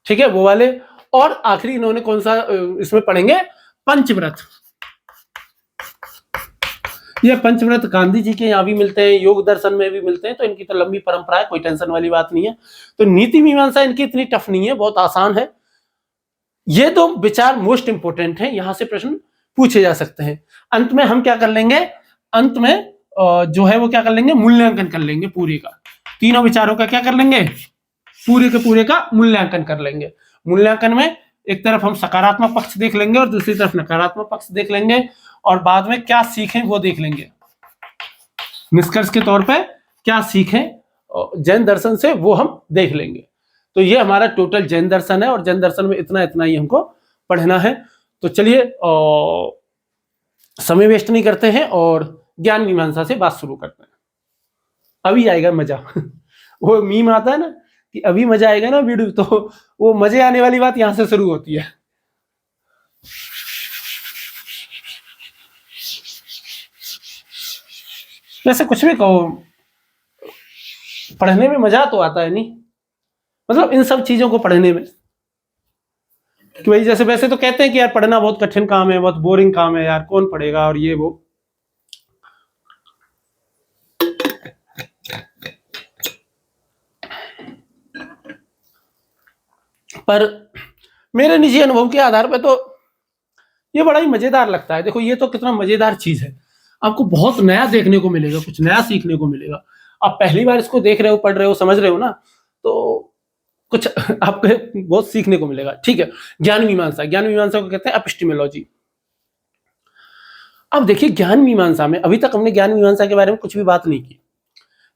ठीक है, वो वाले। और आखिरी इन्होंने कौन सा इसमें पढ़ेंगे? पंचव्रत। ये पंचव्रत गांधी जी के यहाँ भी मिलते हैं, योग दर्शन में भी मिलते हैं, तो इनकी तो लंबी परंपरा है, कोई टेंशन वाली बात नहीं है। तो नीति मीमांसा इनकी इतनी टफ नहीं है, बहुत आसान है। ये 2 विचार मोस्ट इंपोर्टेंट हैं, यहां से प्रश्न पूछे जा सकते हैं। अंत में हम क्या कर लेंगे? अंत में जो है वो क्या कर लेंगे? मूल्यांकन कर लेंगे पूरे का। तीनों विचारों का क्या कर लेंगे? पूरे के पूरे का मूल्यांकन कर लेंगे। मूल्यांकन में एक तरफ हम सकारात्मक पक्ष देख लेंगे और दूसरी तरफ नकारात्मक पक्ष देख लेंगे, और बाद में क्या सीखें वो देख लेंगे। निष्कर्ष के तौर पे क्या सीखें जैन दर्शन से वो हम देख लेंगे। तो ये हमारा टोटल जैन दर्शन है, और जैन दर्शन में इतना इतना ही हमको पढ़ना है। तो चलिए समय वेस्ट नहीं करते हैं और ज्ञान मीमांसा से बात शुरू करते हैं। अभी आएगा मजा वो मीम आता है ना कि अभी मजा आएगा ना वीडियो, तो वो मजे आने वाली बात यहां से शुरू होती है। वैसे कुछ भी कहो, पढ़ने में मजा तो आता है नहीं, मतलब इन सब चीजों को पढ़ने में कि भाई जैसे वैसे तो कहते हैं कि यार पढ़ना बहुत कठिन काम है, बहुत बोरिंग काम है, यार कौन पढ़ेगा और ये वो। पर मेरे निजी अनुभव के आधार पर तो ये बड़ा ही मजेदार लगता है। देखो ये तो कितना मजेदार चीज है, आपको बहुत नया देखने को मिलेगा, कुछ नया सीखने को मिलेगा। आप पहली बार इसको देख रहे हो, पढ़ रहे हो, समझ रहे हो ना, तो कुछ आपको बहुत सीखने को मिलेगा, ठीक है। ज्ञान मीमांसा, ज्ञान मीमांसा को कहते हैं एपिस्टेमोलॉजी। अब देखिए ज्ञान मीमांसा में अभी तक हमने ज्ञान मीमांसा के बारे में कुछ भी बात नहीं की।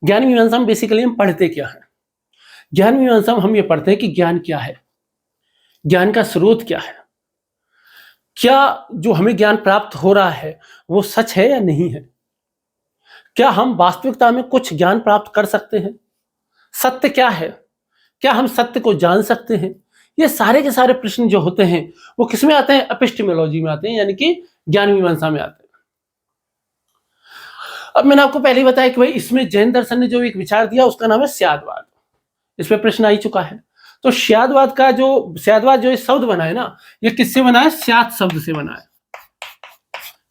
ज्ञान मीमांसा में बेसिकली हम पढ़ते क्या है? ज्ञान मीमांसा में हम ये पढ़ते हैं कि ज्ञान क्या है, ज्ञान का स्रोत क्या है, क्या जो हमें ज्ञान प्राप्त हो रहा है वो सच है या नहीं है, क्या हम वास्तविकता में कुछ ज्ञान प्राप्त कर सकते हैं, सत्य क्या है, क्या हम सत्य को जान सकते हैं। ये सारे के सारे प्रश्न जो होते हैं वो किसमें आते हैं? एपिस्टेमोलॉजी में आते हैं, यानी कि ज्ञान मीमांसा में आते हैं। अब मैंने आपको पहले ही बताया कि भाई इसमें जैन दर्शन ने जो एक विचार दिया उसका नाम है स्यादवाद। इस पर प्रश्न आ ही चुका है। तो स्यादवाद जो ये शब्द बना है ना, ये किससे बना है? स्यात् शब्द से बना है।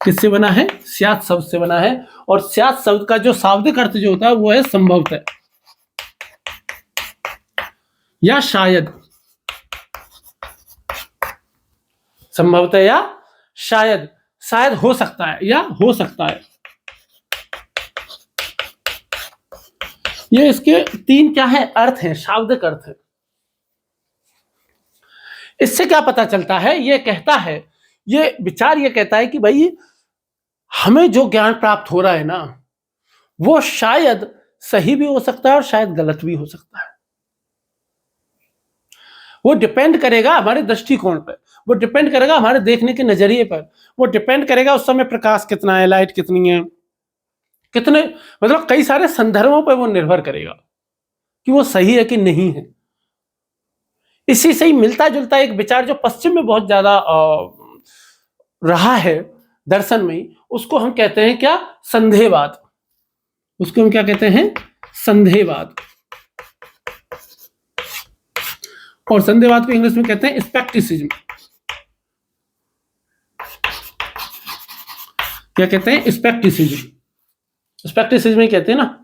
किससे बना है? स्यात् शब्द से बना है। और स्यात् शब्द का जो शाब्दिक अर्थ जो होता है वो है संभवतः या शायद। संभवतः या शायद, शायद हो सकता है या हो सकता है। ये इसके तीन क्या है? अर्थ हैं, शाब्दिक अर्थ है। इससे क्या पता चलता है? ये कहता है, ये विचार ये कहता है कि भाई हमें जो ज्ञान प्राप्त हो रहा है ना, वो शायद सही भी हो सकता है और शायद गलत भी हो सकता है। वो डिपेंड करेगा हमारे दृष्टिकोण पर, वो डिपेंड करेगा हमारे देखने के नजरिए पर, वो डिपेंड करेगा उस समय प्रकाश कितना है, लाइट कितनी है, कितने, मतलब कई सारे संदर्भों पर वो निर्भर करेगा कि वो सही है कि नहीं है। इसी से ही मिलता जुलता एक विचार जो पश्चिम में बहुत ज्यादा रहा है दर्शन में, उसको हम कहते हैं क्या? संदेहवाद। उसको हम क्या कहते हैं? संदेहवाद। और संदेहवाद को इंग्लिश में कहते हैं स्पेक्टिसिज्म। क्या कहते हैं? स्पेक्टिसिज्म। स्पेक्टिसिज्म ही कहते हैं ना,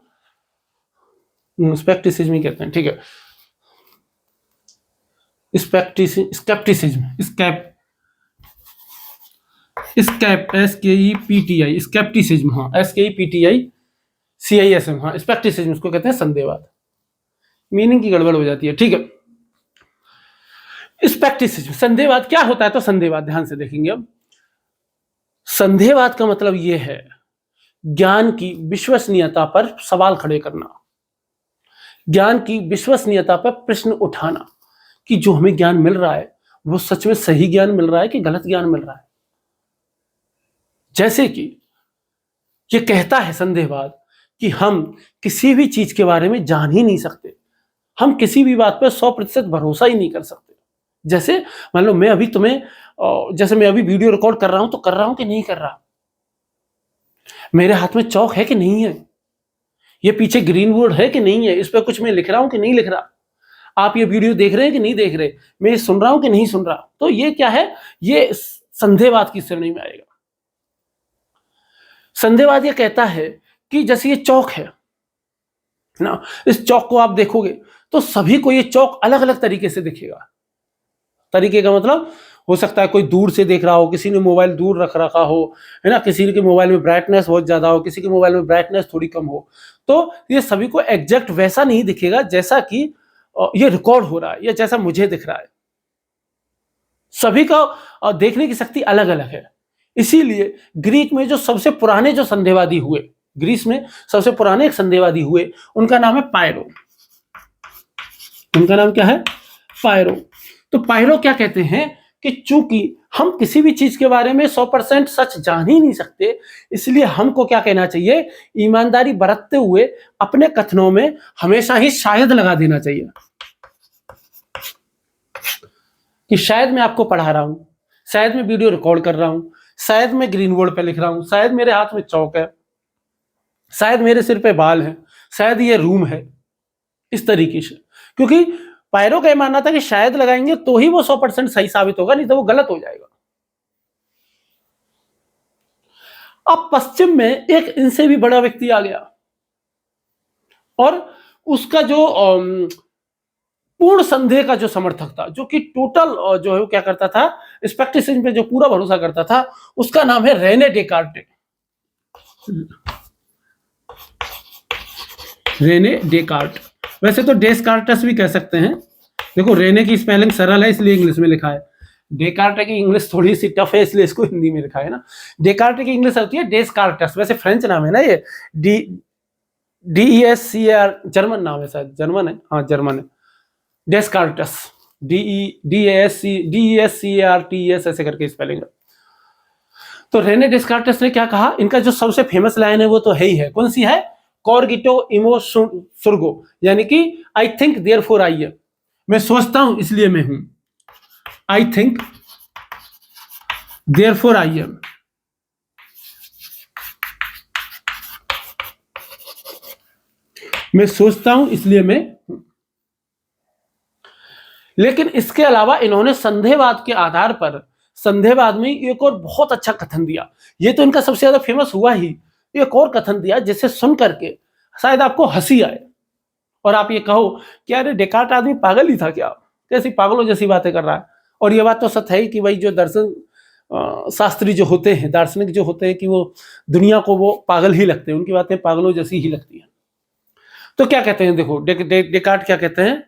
स्पेक्टिसिज्म ही कहते हैं, ठीक है। स्केप्टिसिज्म, SKEPTI, स्केप्टिसिज्म, हाँ, SKEPTICISM, हाँ, स्पेक्टिसिज्म उसको कहते हैं संदेहवाद। मीनिंग की गड़बड़ हो जाती है, ठीक है। स्पेक्टिसिज्म, संदेहवाद क्या होता है? तो संदेहवाद ध्यान से देखेंगे अब। संदेहवाद का मतलब यह है ज्ञान की विश्वसनीयता पर सवाल खड़े करना, ज्ञान की विश्वसनीयता पर प्रश्न उठाना कि जो हमें ज्ञान मिल रहा है वो सच में सही ज्ञान मिल रहा है कि गलत ज्ञान मिल रहा है। जैसे कि ये कहता है संदेहवाद कि हम किसी भी चीज के बारे में जान ही नहीं सकते, हम किसी भी बात पर 100% भरोसा ही नहीं कर सकते। जैसे मान लो मैं अभी तुम्हें, जैसे मैं अभी वीडियो रिकॉर्ड कर रहा हूं, तो कर रहा हूं कि नहीं कर रहा, मेरे हाथ में चौक है कि नहीं है, ये पीछे ग्रीन बोर्ड है कि नहीं है, इस पर कुछ मैं लिख रहा हूं कि नहीं लिख रहा, आप ये वीडियो देख रहे हैं कि नहीं देख रहे, मैं सुन रहा हूं कि नहीं सुन रहा। तो ये क्या है? ये संदेहवाद की श्रेणी में आएगा। संदेहवाद ये कहता है कि जैसे ये चौक है ना, इस चौक को आप देखोगे तो सभी को ये चौक अलग अलग तरीके से दिखेगा। तरीके का मतलब हो सकता है कोई दूर से देख रहा हो, किसी ने मोबाइल दूर रख रखा हो, है ना, किसी के मोबाइल में ब्राइटनेस बहुत ज्यादा हो, किसी के मोबाइल में ब्राइटनेस थोड़ी कम हो। तो ये सभी को एग्जैक्ट वैसा नहीं दिखेगा जैसा कि ये रिकॉर्ड हो रहा है या जैसा मुझे दिख रहा है। सभी का देखने की शक्ति अलग अलग है। इसीलिए ग्रीक में जो सबसे पुराने जो संदेहवादी हुए, ग्रीस में सबसे पुराने एक संदेहवादी हुए, उनका नाम है पायरो। उनका नाम क्या है? पायरो। तो पायरो क्या कहते हैं कि चूंकि हम किसी भी चीज के बारे में 100% सच जान ही नहीं सकते, इसलिए हमको क्या कहना चाहिए? ईमानदारी बरतते हुए अपने कथनों में हमेशा ही शायद लगा देना चाहिए कि शायद मैं आपको पढ़ा रहा हूं, शायद मैं वीडियो रिकॉर्ड कर रहा हूं, शायद मैं ग्रीन बोर्ड पे लिख रहा हूं, शायद मेरे हाथ में चौक है, शायद मेरे सिर पे बाल है, शायद ये रूम है, इस तरीके से। क्योंकि पायरो का मानना था कि शायद लगाएंगे तो ही वो 100% सही साबित होगा, नहीं तो वो गलत हो जाएगा। अब पश्चिम में एक इनसे भी बड़ा व्यक्ति आ गया और उसका जो पूर्ण संदेह का जो समर्थक था, जो कि टोटल जो है वो क्या करता था? स्पेक्टिसिज्म पे जो पूरा भरोसा करता था, उसका नाम है रेने डेकार्टे। रेने डेकार्ट, वैसे तो डेस्कार्टस भी कह सकते हैं। देखो रेने की स्पेलिंग सरल है इसलिए इंग्लिश में लिखा है, डेकार्टे की इंग्लिश थोड़ी सी टफ है इसलिए इसको हिंदी में लिखा है ना। डेकार्टे की इंग्लिश होती है डेस्कार्टस, वैसे फ्रेंच नाम है ना ये, DESCAR, जर्मन नाम है शायद, जर्मन है, हाँ जर्मन है, डेस्कार्टस, DESCARTES ऐसे करके स्पेलिंग है। तो रेने डेस्कार्टस ने क्या कहा? इनका जो सबसे फेमस लाइन है वो तो है ही है, कौन सी है? कॉर्गिटो इमो सुर्गो, यानी कि I think therefore I am, मैं सोचता हूं इसलिए मैं हूं। I think therefore I am. मैं सोचता हूं इसलिए मैं हूं। लेकिन इसके अलावा इन्होंने संदेहवाद के आधार पर संदेहवाद में एक और बहुत अच्छा कथन दिया। ये तो इनका सबसे ज्यादा फेमस हुआ ही। एक और कथन दिया जिसे सुन करके शायद आपको हंसी आए और आप ये कहो कि अरे डेकार्ट आदमी पागल ही था क्या, कैसी पागलों जैसी बातें कर रहा है। और ये बात तो सच है ही कि भाई जो दर्शन शास्त्री जो होते हैं, दार्शनिक जो होते हैं, कि वो दुनिया को वो पागल ही लगते हैं, उनकी बातें पागलों जैसी ही लगती हैं। तो क्या कहते हैं, देखो डेकार्ट क्या कहते हैं,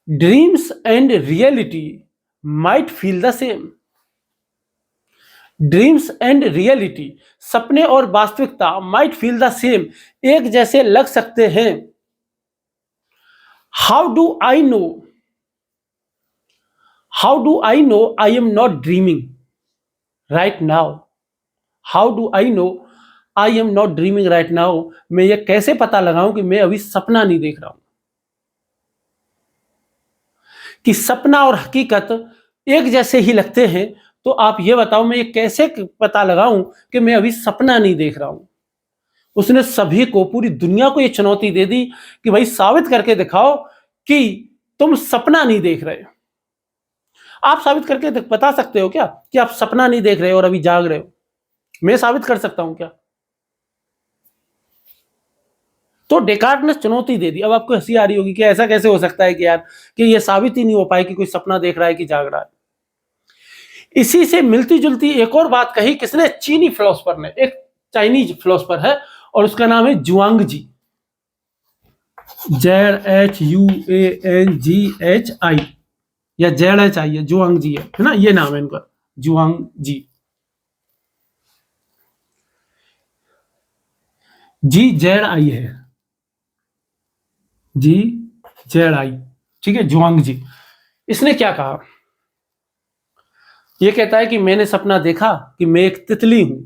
dreams and reality might feel the same. Dreams and reality, सपने और वास्तविकता, माइट फील द सेम, एक जैसे लग सकते हैं। How do I know I am not dreaming right now? How do I know I am not dreaming right now? मैं ये कैसे पता लगाऊं कि मैं अभी सपना नहीं देख रहा हूं? कि सपना और हकीकत एक जैसे ही लगते हैं, तो आप ये बताओ मैं ये कैसे पता लगाऊं कि मैं अभी सपना नहीं देख रहा हूं? उसने सभी को, पूरी दुनिया को ये चुनौती दे दी कि भाई साबित करके दिखाओ कि तुम सपना नहीं देख रहे। आप साबित करके बता सकते हो क्या कि आप सपना नहीं देख रहे हो और अभी जाग रहे हो? मैं साबित कर सकता हूं क्या? तो डेकार्ट ने चुनौती दे दी। अब आपको हंसी आ रही होगी कि ऐसा कैसे हो सकता है कि यार कि ये साबित ही नहीं हो पाए कि कोई सपना देख रहा है कि जाग रहा है। इसी से मिलती जुलती एक और बात कही किसने? चीनी फिलोसफर ने, एक चाइनीज फिलोसफर है और उसका नाम है जुआंगजी, ZHUANGHI या ZHI, जुआंगजी है ना, ये नाम है इनका, जुआंगजी, GZI है, GZI, ठीक है, जुआंगजी। इसने क्या कहा? ये कहता है कि मैंने सपना देखा कि मैं एक तितली हूं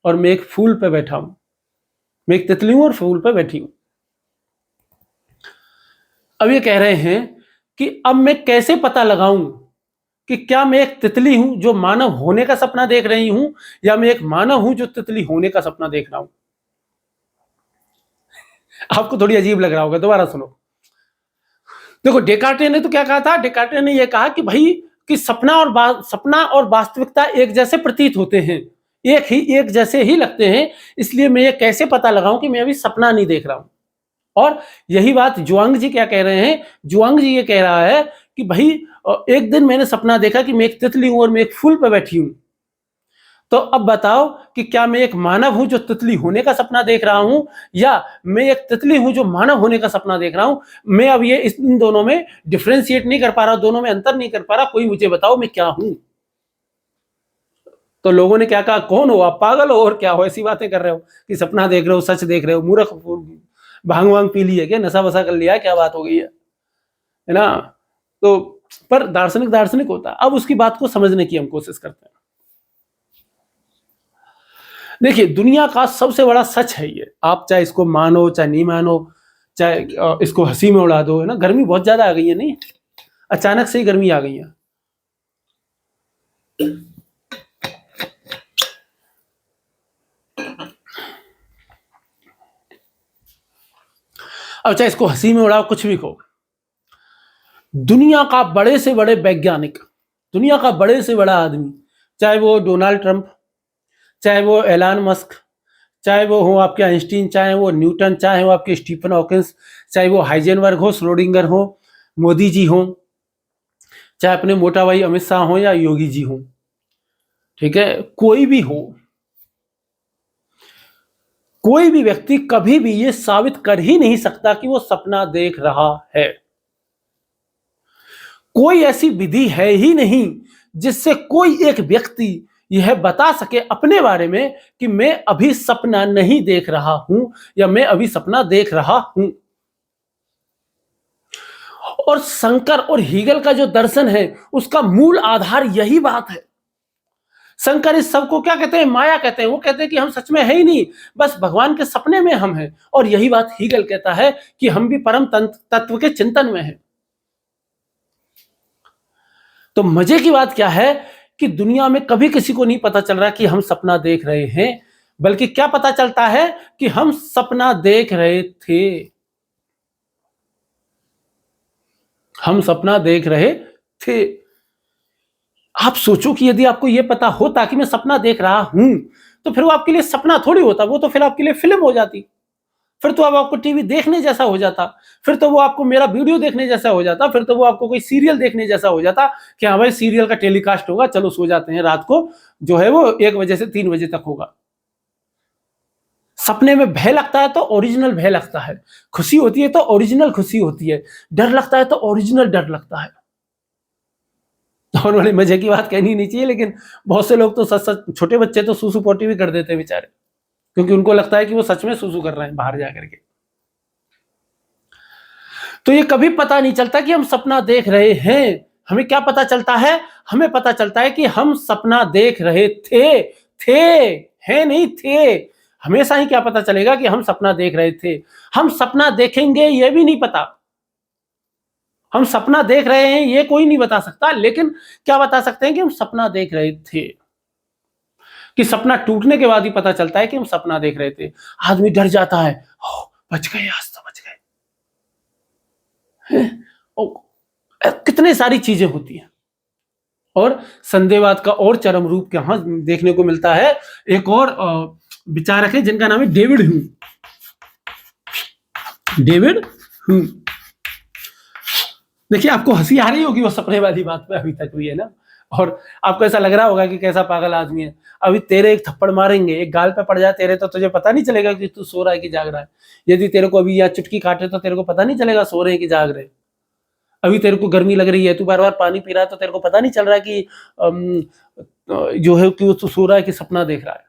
और मैं एक फूल पे बैठा हूं। मैं एक तितली हूं और फूल पे बैठी हूं। अब ये कह रहे हैं कि अब मैं कैसे पता लगाऊं कि क्या मैं एक तितली हूं जो मानव होने का सपना देख रही हूं, या मैं एक मानव हूं जो तितली होने का सपना देख रहा हूं? आपको थोड़ी अजीब लग रहा होगा, दोबारा सुनो। देखो डेकार्टे ने तो क्या कहा था? डेकार्टे ने यह कहा कि भाई कि सपना और वास्तविकता एक जैसे प्रतीत होते हैं, एक जैसे ही लगते हैं, इसलिए मैं ये कैसे पता लगाऊं कि मैं अभी सपना नहीं देख रहा हूं। और यही बात जुआंग जी क्या कह रहे हैं? जुआंग जी ये कह रहा है कि भाई एक दिन मैंने सपना देखा कि मैं एक तितली हूं और मैं एक फूल पर बैठी हूं। तो अब बताओ कि क्या मैं एक मानव हूं जो तितली होने का सपना देख रहा हूं, या मैं एक तितली हूं जो मानव होने का सपना देख रहा हूं? मैं अब ये इन दोनों में डिफरेंशिएट नहीं कर पा रहा, दोनों में अंतर नहीं कर पा रहा। कोई मुझे बताओ मैं क्या हूं? तो लोगों ने क्या कहा? कौन हो आप? पागल हो और क्या हो? ऐसी बातें कर रहे हो कि सपना देख रहे हो, सच देख रहे हो? मूर्ख, भांग वांग पी ली है क्या? नशा वशा कर लिया है क्या? बात हो गई है ना? तो पर दार्शनिक दार्शनिक होता है। अब उसकी बात को समझने की हम कोशिश करते हैं। देखिए दुनिया का सबसे बड़ा सच है ये, आप चाहे इसको मानो चाहे नहीं मानो, चाहे इसको हंसी में उड़ा दो, है ना। गर्मी बहुत ज्यादा आ गई है, नहीं अचानक से ही गर्मी आ गई है। अब चाहे इसको हंसी में उड़ाओ, कुछ भी कहो, दुनिया का बड़े से बड़े वैज्ञानिक, दुनिया का बड़े से बड़ा आदमी, चाहे वो डोनाल्ड ट्रंप, चाहे वो एलन मस्क, चाहे वो हो आपके आइंस्टीन, चाहे वो न्यूटन, चाहे वो आपके स्टीफन हॉकिंस, चाहे वो हाइजेनबर्ग हो, श्रोडिंगर हो, मोदी जी हो, चाहे अपने मोटा भाई अमित शाह हो या योगी जी हो, ठीक है, कोई भी हो, कोई भी व्यक्ति कभी भी ये साबित कर ही नहीं सकता कि वो सपना देख रहा है। कोई ऐसी विधि है ही नहीं जिससे कोई एक व्यक्ति यह बता सके अपने बारे में कि मैं अभी सपना नहीं देख रहा हूं या मैं अभी सपना देख रहा हूं। और शंकर और हीगल का जो दर्शन है उसका मूल आधार यही बात है। शंकर इस सब को क्या कहते हैं? माया कहते हैं। वो कहते हैं कि हम सच में है ही नहीं, बस भगवान के सपने में हम हैं। और यही बात हीगल कहता है कि हम भी परम तत्व के चिंतन में हैं। तो मजे की बात क्या है कि दुनिया में कभी किसी को नहीं पता चल रहा कि हम सपना देख रहे हैं, बल्कि क्या पता चलता है कि हम सपना देख रहे थे। हम सपना देख रहे थे। आप सोचो कि यदि आपको यह पता होता कि मैं सपना देख रहा हूं, तो फिर वो आपके लिए सपना थोड़ी होता, वो तो फिर आपके लिए फिल्म हो जाती। फिर तो अब आपको टीवी देखने जैसा हो जाता, फिर तो वो आपको मेरा वीडियो देखने जैसा हो जाता, फिर तो वो आपको कोई सीरियल देखने जैसा हो जाता कि हाँ भाई सीरियल का टेलीकास्ट होगा, चलो सो जाते हैं, रात को जो है वो 1 बजे से 3 बजे तक होगा। सपने में भय लगता है तो ओरिजिनल भय लगता है, खुशी होती है तो ओरिजिनल खुशी होती है, डर लगता है तो ओरिजिनल डर लगता है। और बड़े मजे की बात कहनी नहीं चाहिए, लेकिन बहुत से लोग तो सच सच, छोटे बच्चे तो सूसू पोटी भी कर देते हैं बेचारे, क्योंकि उनको लगता है कि वो सच में सूसू कर रहे हैं बाहर जाकर के। तो ये कभी पता नहीं चलता कि हम सपना देख रहे हैं। हमें क्या पता चलता है? हमें पता चलता है कि हम सपना देख रहे थे। थे है नहीं थे। हमेशा ही क्या पता चलेगा कि हम सपना देख रहे थे। हम सपना देखेंगे ये भी नहीं पता। हम सपना देख रहे हैं ये कोई नहीं बता सकता, लेकिन क्या बता सकते हैं कि हम सपना देख रहे थे। कि सपना टूटने के बाद ही पता चलता है कि हम सपना देख रहे थे। आदमी डर जाता है, बच गए, आज तो बच गए। कितने सारी चीजें होती हैं। और संदेहवाद का और चरम रूप यहां देखने को मिलता है। एक और विचारक है जिनका नाम है डेविड ह्यूम। डेविड ह्यूम, देखिए आपको हंसी आ रही होगी वो सपने वाली बात पे अभी तक हुई है ना, और आपको ऐसा लग रहा होगा कि कैसा पागल आदमी है। अभी तेरे एक थप्पड़ मारेंगे, एक गाल पे पड़ जाए तेरे, तो तुझे पता नहीं चलेगा कि तू सो रहा है कि जाग रहा है। यदि तेरे को अभी यहाँ चुटकी काटे तो तेरे को पता नहीं चलेगा सो रहे हैं कि जाग रहे हैं। अभी तेरे को गर्मी लग रही है, तू बार बार पानी पी रहा है, तो तेरे को पता नहीं चल रहा है कि जो है कि तू सो रहा है कि सपना देख रहा है।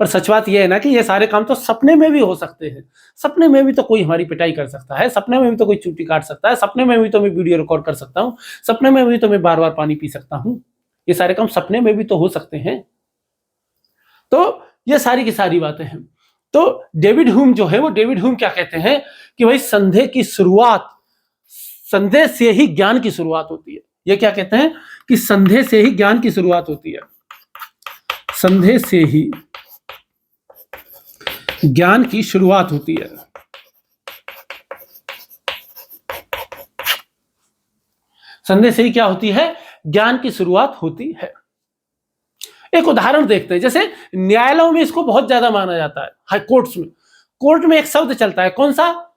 पर सच बात यह है ना कि ये सारे काम तो सपने में भी हो सकते हैं। सपने में भी तो कोई हमारी पिटाई कर सकता है, सपने में भी तो कोई चूटी काट सकता है, सपने में भी तो मैं वीडियो रिकॉर्ड कर सकता हूँ, सपने में भी तो मैं बार बार पानी पी सकता हूँ। ये सारे काम सपने में भी तो हो सकते हैं। तो ये सारी की सारी बातें हैं। तो डेविड ह्यूम जो है, वो डेविड ह्यूम क्या कहते हैं कि भाई संदेह की शुरुआत, संदेह से ही ज्ञान की शुरुआत होती है। ये क्या कहते हैं कि संदेह से ही ज्ञान की शुरुआत होती है। संदेह से ही ज्ञान की शुरुआत होती है। संदेह से ही क्या होती है? ज्ञान की शुरुआत होती है। एक उदाहरण देखते हैं। जैसे न्यायालयों में इसको बहुत ज्यादा माना जाता है, हाई कोर्ट्स में। कोर्ट में एक शब्द चलता है, कौन सा?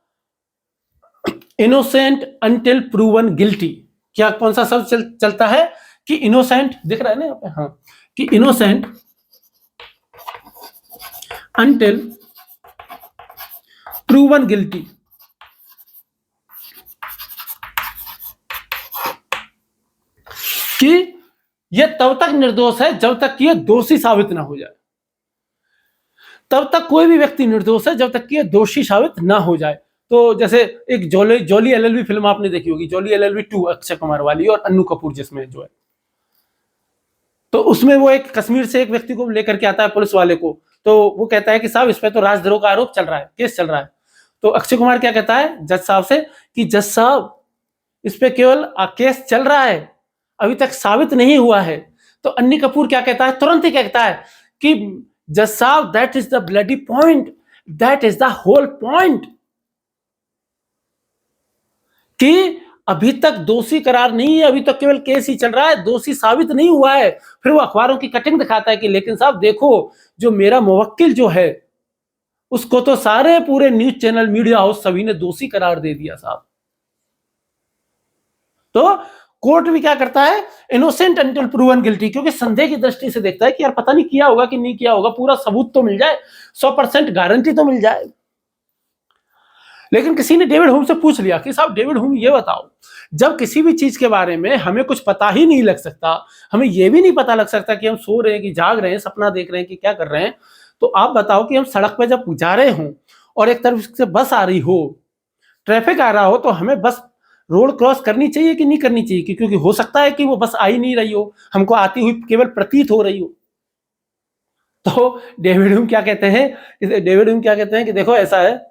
Innocent until proven guilty. क्या कौन सा शब्द चलता है कि इनोसेंट, दिख रहा है ना यहाँ पे, हाँ, कि इनोसेंट अंटिल प्रूवन गिल्टी। कि यह तब तक निर्दोष है जब तक कि यह दोषी साबित ना हो जाए। तब तक कोई भी व्यक्ति निर्दोष है जब तक कि यह दोषी साबित ना हो जाए। तो जैसे एक जॉली एलएलबी फिल्म आपने देखी होगी, जॉली एलएलबी 2, अक्षय कुमार वाली और अन्नू कपूर जिसमें जो है। तो उसमें वो एक कश्मीर से एक व्यक्ति को लेकर के आता है पुलिस वाले को। तो वो कहता है कि साहब इस पे तो राजद्रोह का आरोप चल रहा है, केस चल रहा है। तो अक्षय कुमार क्या कहता है जज साहब से कि जज साहब इस पे केवल केस चल रहा है, अभी तक साबित नहीं हुआ है। तो अन्नी कपूर क्या कहता है, तुरंत ही कहता है कि जज साहब that is the bloody point, that is the whole point. कि अभी तक दोषी करार नहीं है, अभी तक केवल केस ही चल रहा है, दोषी साबित नहीं हुआ है। फिर वो अखबारों की कटिंग दिखाता है कि लेकिन साहब देखो, जो मेरा मुवक्किल जो है उसको तो सारे पूरे न्यूज चैनल, मीडिया हाउस सभी ने दोषी करार दे दिया साहब। तो कोर्ट भी क्या करता है, इनोसेंट अंटिल प्रूवन गिल्टी, क्योंकि संदेह की दृष्टि से देखता है कि यार पता नहीं किया होगा कि नहीं किया होगा, पूरा सबूत तो मिल जाए, 100% गारंटी तो मिल जाए। लेकिन किसी ने डेविड ह्यूम से पूछ लिया कि साहब डेविड ह्यूम ये बताओ, जब किसी भी चीज के बारे में हमें कुछ पता ही नहीं लग सकता, हमें ये भी नहीं पता लग सकता कि हम सो रहे हैं कि जाग रहे हैं, सपना देख रहे हैं कि क्या कर रहे हैं, तो आप बताओ कि हम सड़क पर जब जा रहे हों और एक तरफ से बस आ रही हो, ट्रैफिक आ रहा हो, तो हमें बस रोड क्रॉस करनी चाहिए कि नहीं करनी चाहिए? क्योंकि हो सकता है कि वो बस आ ही नहीं रही हो, हमको आती हुई केवल प्रतीत हो रही हो। तो डेविड ह्यूम क्या कहते हैं कि देखो ऐसा है,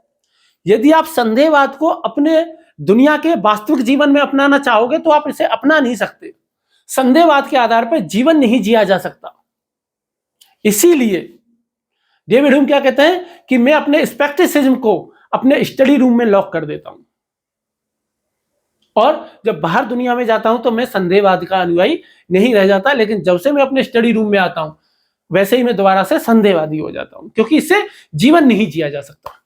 यदि आप संदेहवाद को अपने दुनिया के वास्तविक जीवन में अपनाना चाहोगे तो आप इसे अपना नहीं सकते। संदेहवाद के आधार पर जीवन नहीं जिया जा सकता। इसीलिए डेविड ह्यूम क्या कहते हैं कि मैं अपने स्पेक्टिसिज्म को अपने स्टडी रूम में लॉक कर देता हूं। और जब बाहर दुनिया में जाता हूं तो मैं संदेहवाद का अनुयायी नहीं रह जाता, लेकिन जब से मैं अपने स्टडी रूम में आता हूं वैसे ही मैं दोबारा से संदेहवादी हो जाता हूं, क्योंकि इससे जीवन नहीं जिया जा सकता।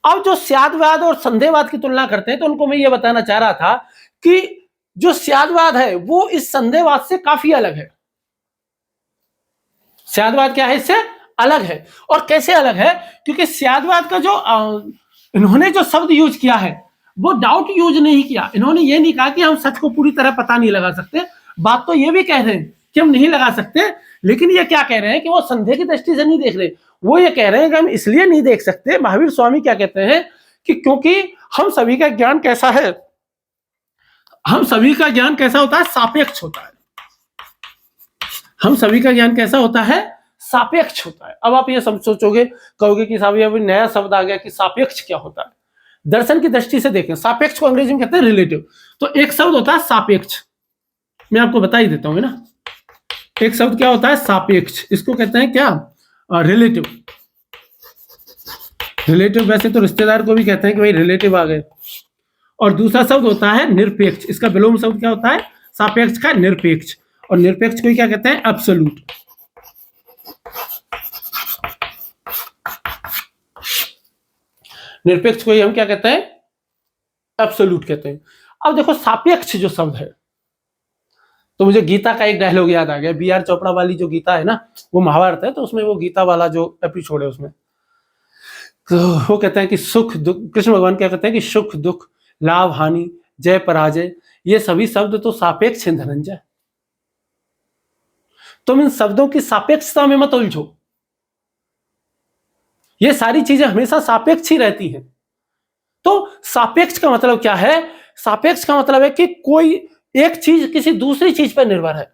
अब जो स्यादवाद और संदेहवाद की तुलना करते हैं तो उनको मैं ये बताना चाह रहा था कि जो स्यादवाद है वो इस संदेहवाद से काफी अलग है। स्यादवाद क्या है, इससे अलग है। और कैसे अलग है, क्योंकि स्यादवाद का जो इन्होंने जो शब्द यूज किया है वो डाउट यूज नहीं किया। इन्होंने ये नहीं कहा कि हम सच को पूरी तरह पता नहीं लगा सकते, बात तो ये भी कह रहे हैं कि हम नहीं लगा सकते, लेकिन ये क्या कह रहे हैं कि वो संदेह की दृष्टि से नहीं देख रहे, वो ये कह रहे हैं कि हम इसलिए नहीं देख सकते। महावीर स्वामी क्या कहते हैं कि क्योंकि हम सभी का ज्ञान कैसा है, हम सभी का ज्ञान कैसा होता है, सापेक्ष होता है। हम सभी का ज्ञान कैसा होता है, सापेक्ष होता है। अब आप ये सब सोचोगे, कहोगे कि साहब ये अभी नया शब्द आ गया कि सापेक्ष क्या होता है। दर्शन की दृष्टि से देखें, सापेक्ष को अंग्रेजी में कहते हैं रिलेटिव। तो एक शब्द होता है सापेक्ष, मैं आपको बता ही देता हूं ना। एक शब्द क्या होता है, सापेक्ष, इसको कहते हैं क्या, रिलेटिव। रिलेटिव वैसे तो रिश्तेदार को भी कहते हैं कि भाई रिलेटिव आ गए। और दूसरा शब्द होता है निरपेक्ष, इसका विलोम शब्द क्या होता है, सापेक्ष का निरपेक्ष। और निरपेक्ष को क्या कहते हैं, एब्सोल्यूट। निरपेक्ष को ही हम क्या कहते हैं, एब्सोल्यूट कहते हैं। अब देखो सापेक्ष जो शब्द है, तो मुझे गीता का एक डायलॉग याद आ गया। बी आर चोपड़ा वाली जो गीता है ना, वो महाभारत है, तो उसमें वो गीता वाला जो एपिसोड है उसमें तो वो कहते हैं कि सुख दुख, कृष्ण भगवान क्या कहते हैं कि सुख दुख, लाभ हानि, जय पराजय, ये सभी शब्द तो सापेक्ष हैं धनंजय। तुम इन शब्दों की सापेक्षता में मत उलझो, ये सारी चीजें हमेशा सापेक्ष ही रहती हैं। तो सापेक्ष का मतलब क्या है, सापेक्ष का मतलब है कि कोई एक चीज किसी दूसरी चीज पर निर्भर है,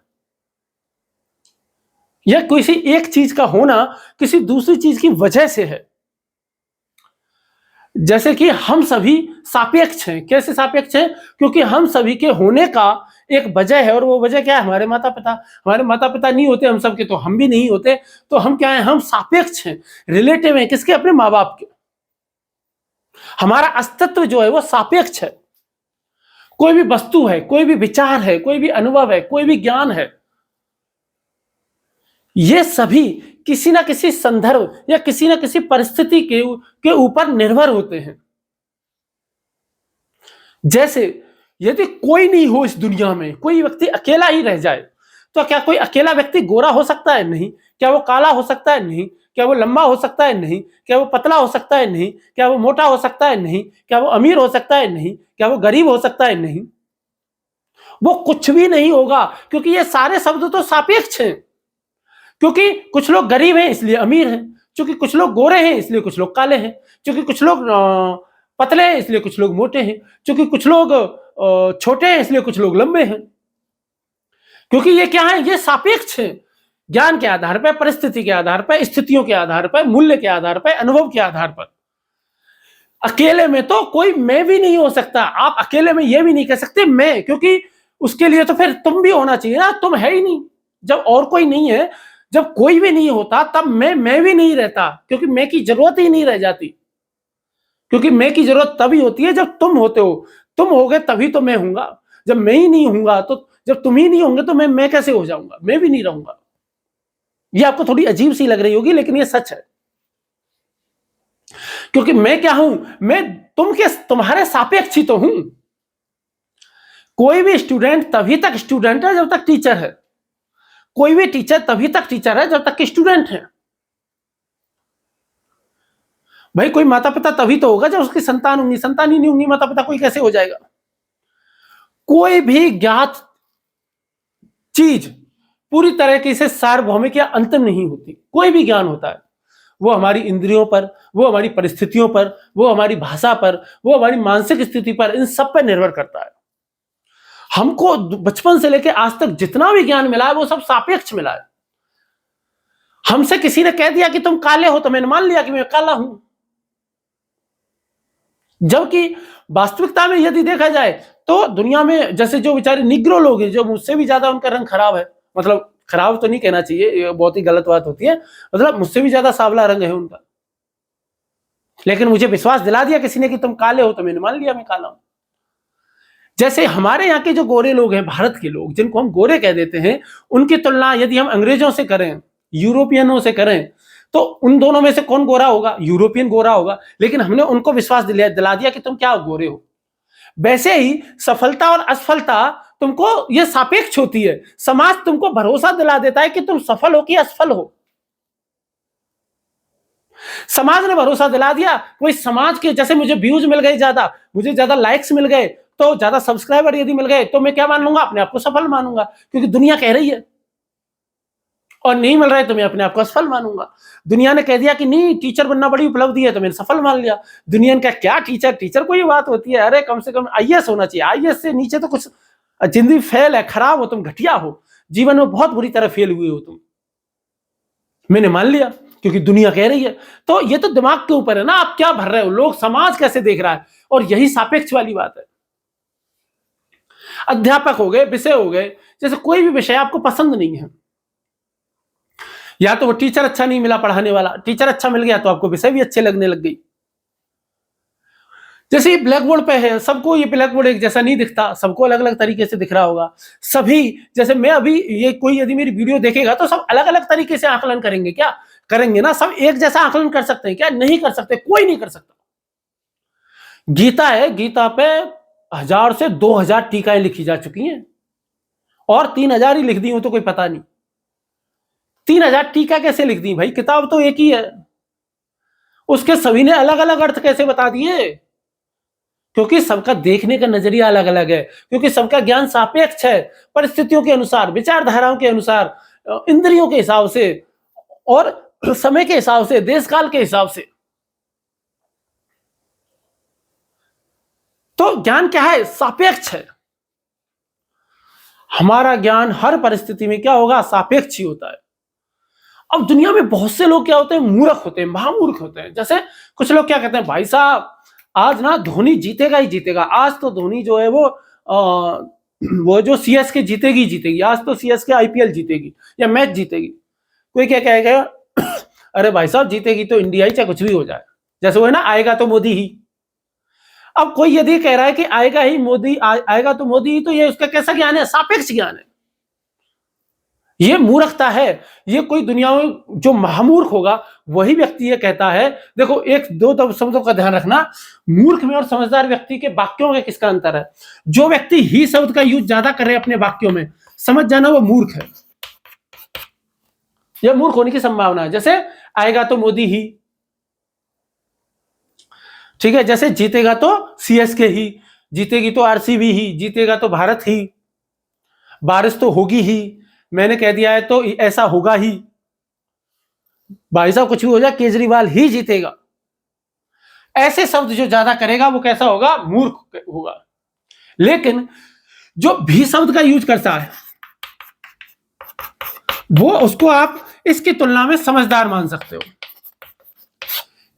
या किसी एक चीज का होना किसी दूसरी चीज की वजह से है। जैसे कि हम सभी सापेक्ष हैं। कैसे सापेक्ष हैं, क्योंकि हम सभी के होने का एक वजह है, और वो वजह क्या है, हमारे माता पिता। हमारे माता पिता नहीं होते हम सबके, तो हम भी नहीं होते, तो हम क्या हैं, हम सापेक्ष हैं, रिलेटिव हैं। किसके, अपने माँ बाप के। हमारा अस्तित्व जो है वो सापेक्ष है। कोई भी वस्तु है, कोई भी विचार है, कोई भी अनुभव है, कोई भी ज्ञान है, ये सभी किसी ना किसी संदर्भ या किसी ना किसी परिस्थिति के ऊपर निर्भर होते हैं। जैसे यदि कोई नहीं हो इस दुनिया में, कोई व्यक्ति अकेला ही रह जाए, तो क्या कोई अकेला व्यक्ति गोरा हो सकता है? नहीं। क्या वो काला हो सकता है? नहीं। क्या वो लंबा हो सकता है? नहीं। क्या वो पतला हो सकता है? नहीं। क्या वो मोटा हो सकता है? नहीं। क्या वो अमीर हो सकता है? नहीं। क्या वो गरीब हो सकता है? नहीं। वो कुछ भी नहीं होगा, क्योंकि ये सारे शब्द तो सापेक्ष हैं। क्योंकि कुछ लोग गरीब हैं इसलिए अमीर हैं, क्योंकि कुछ लोग गोरे हैं इसलिए कुछ लोग काले हैं, क्योंकि कुछ लोग पतले हैं इसलिए कुछ लोग मोटे हैं, क्योंकि कुछ लोग छोटे हैं इसलिए कुछ लोग लंबे हैं। क्योंकि ये क्या है, ये सापेक्ष है। ज्ञान के आधार पर, परिस्थिति के आधार पर, स्थितियों के आधार पर, मूल्य के आधार पर, अनुभव के आधार पर। अकेले में तो कोई मैं भी नहीं हो सकता। आप अकेले में ये भी नहीं कह सकते मैं, क्योंकि उसके लिए तो फिर तुम भी होना चाहिए ना, तुम है ही नहीं। जब और कोई नहीं है, जब कोई भी नहीं होता, तब मैं भी नहीं रहता, क्योंकि मैं की जरूरत ही नहीं रह जाती। क्योंकि मैं की जरूरत तभी होती है जब तुम होते हो। तुम होगे तभी तो मैं हूंगा। जब मैं ही नहीं हूंगा, तो जब तुम ही नहीं होंगे तो मैं कैसे हो जाऊंगा, मैं भी नहीं रहूंगा। ये आपको थोड़ी अजीब सी लग रही होगी, लेकिन ये सच है। क्योंकि मैं क्या हूं, मैं तुम्हारे सापेक्ष ही तो हूं। कोई भी स्टूडेंट तभी तक स्टूडेंट है जब तक टीचर है। कोई भी टीचर तभी तक टीचर है जब तक कि स्टूडेंट है। भाई कोई माता पिता तभी तो होगा जब उसकी संतान होंगी। संतान ही नहीं होंगी, माता पिता कोई कैसे हो जाएगा। कोई भी ज्ञात चीज पूरी तरीके से सार्वभौमिक या अंतिम नहीं होती। कोई भी ज्ञान होता है, वो हमारी इंद्रियों पर, वो हमारी परिस्थितियों पर, वो हमारी भाषा पर, वो हमारी मानसिक स्थिति पर, इन सब पर निर्भर करता है। हमको बचपन से लेकर आज तक जितना भी ज्ञान मिला है वो सब सापेक्ष मिला है। हमसे किसी ने कह दिया कि तुम काले हो, तो मैंने मान लिया कि मैं काला हूं। जबकि वास्तविकता में यदि देखा जाए तो दुनिया में जैसे जो बेचारे निग्रो लोग हैं, जो मुझसे भी ज्यादा उनका रंग खराब है, मतलब खराब तो नहीं कहना चाहिए, ये बहुत ही गलत बात होती है, मतलब मुझसे भी ज्यादा सांवला रंग है उनका, लेकिन मुझे विश्वास दिला दिया किसी ने कि तुम काले हो, तो मैंने मान लिया मैं काला हूं। जैसे हमारे यहाँ के जो गोरे लोग हैं, भारत के लोग जिनको हम गोरे कह देते हैं, उनकी तुलना यदि हम अंग्रेजों से करें, यूरोपियनों से करें, तो उन दोनों में से कौन गोरा होगा? यूरोपियन गोरा होगा। लेकिन हमने उनको विश्वास दिला दिया कि तुम क्या हो, गोरे हो। वैसे ही सफलता और असफलता तुमको ये सापेक्ष होती है। समाज तुमको भरोसा दिला देता है कि तुम सफल हो कि असफल हो। समाज ने भरोसा दिला दिया, कोई समाज के जैसे मुझे व्यूज मिल गए ज्यादा, मुझे ज्यादा लाइक्स मिल गए, तो ज्यादा सब्सक्राइबर यदि मिल गए, तो मैं क्या मान लूंगा? अपने आप को सफल मानूंगा, क्योंकि दुनिया कह रही है। और नहीं मिल रहा है तो मैं अपने आप को असफल मानूंगा। दुनिया ने कह दिया कि नहीं, टीचर बनना बड़ी उपलब्धि है, तो मैंने सफल मान लिया। दुनिया ने कहा क्या टीचर, टीचर कोई बात होती है, अरे कम से कम आईएएस होना चाहिए, आईएएस से नीचे तो कुछ, जिंदगी फेल है, खराब हो तुम, घटिया हो, जीवन में बहुत बुरी तरह फेल हुए हो तुम। मैंने मान लिया क्योंकि दुनिया कह रही है। तो ये तो दिमाग के ऊपर है ना, आप क्या भर रहे हो, लोग समाज कैसे देख रहा है, और यही सापेक्ष वाली बात है। अध्यापक हो गए, विषय हो गए, जैसे कोई भी विषय आपको पसंद नहीं है, या तो वो टीचर अच्छा नहीं मिला पढ़ाने वाला, टीचर अच्छा मिल गया तो आपको विषय भी अच्छे लगने लग गई। जैसे ये ब्लैक बोर्ड पे है, सबको ये ब्लैक बोर्ड एक जैसा नहीं दिखता, सबको अलग अलग तरीके से दिख रहा होगा। सभी, जैसे मैं अभी ये कोई यदि मेरी वीडियो देखेगा तो सब अलग अलग तरीके से आकलन करेंगे, क्या करेंगे ना? सब एक जैसा आकलन कर सकते हैं क्या? नहीं कर सकते, कोई नहीं कर सकता। गीता है, गीता पे 1000 से 2000 टीकाएं लिखी जा चुकी हैं, और 3000 ही लिख दी हो तो कोई पता नहीं। 3000 टीका कैसे लिख दी भाई? किताब तो एक ही है, उसके सभी ने अलग अलग अर्थ कैसे बता दिए? क्योंकि सबका देखने का नजरिया अलग अलग है, क्योंकि सबका ज्ञान सापेक्ष है, परिस्थितियों के अनुसार, विचारधाराओं के अनुसार, इंद्रियों के हिसाब से, और समय के हिसाब से, देश काल के हिसाब से। तो ज्ञान क्या है? सापेक्ष है। हमारा ज्ञान हर परिस्थिति में क्या होगा? सापेक्ष ही होता है। अब दुनिया में बहुत से लोग क्या होते हैं? मूर्ख होते हैं, महामूर्ख होते हैं। जैसे कुछ लोग क्या कहते हैं, भाई साहब आज ना धोनी जीतेगा ही जीतेगा, आज तो धोनी जो है वो जो सीएसके जीतेगी जीतेगी, आज तो सीएसके आईपीएल जीतेगी या मैच जीतेगी। कोई क्या कहेगा, अरे भाई साहब जीतेगी तो इंडिया ही, चाहे कुछ भी हो जाए। जैसे वो है ना, आएगा तो मोदी ही। अब कोई यदि कह रहा है कि आएगा ही मोदी, आएगा तो मोदी ही, तो ये उसका कैसा ज्ञान है? सापेक्ष ज्ञान है। ये मूर्खता है। ये कोई दुनिया में जो महामूर्ख होगा वही व्यक्ति ये कहता है। देखो, एक दो शब्दों का ध्यान रखना, मूर्ख में और समझदार व्यक्ति के वाक्यों में किसका अंतर है? जो व्यक्ति ही शब्द का यूज ज्यादा कर रहे हैं अपने वाक्यों में, समझ जाना वो मूर्ख है। यह मूर्ख होने की संभावना है। जैसे आएगा तो मोदी ही, ठीक है। जैसे जीतेगा तो सीएसके ही, जीतेगी तो आरसीबी ही, जीतेगा तो भारत ही, बारिश तो होगी ही, मैंने कह दिया है तो ऐसा होगा ही, भाई साहब कुछ भी हो जाए केजरीवाल ही जीतेगा। ऐसे शब्द जो ज्यादा करेगा वो कैसा होगा? मूर्ख होगा। लेकिन जो भी शब्द का यूज करता है वो, उसको आप इसकी तुलना में समझदार मान सकते हो,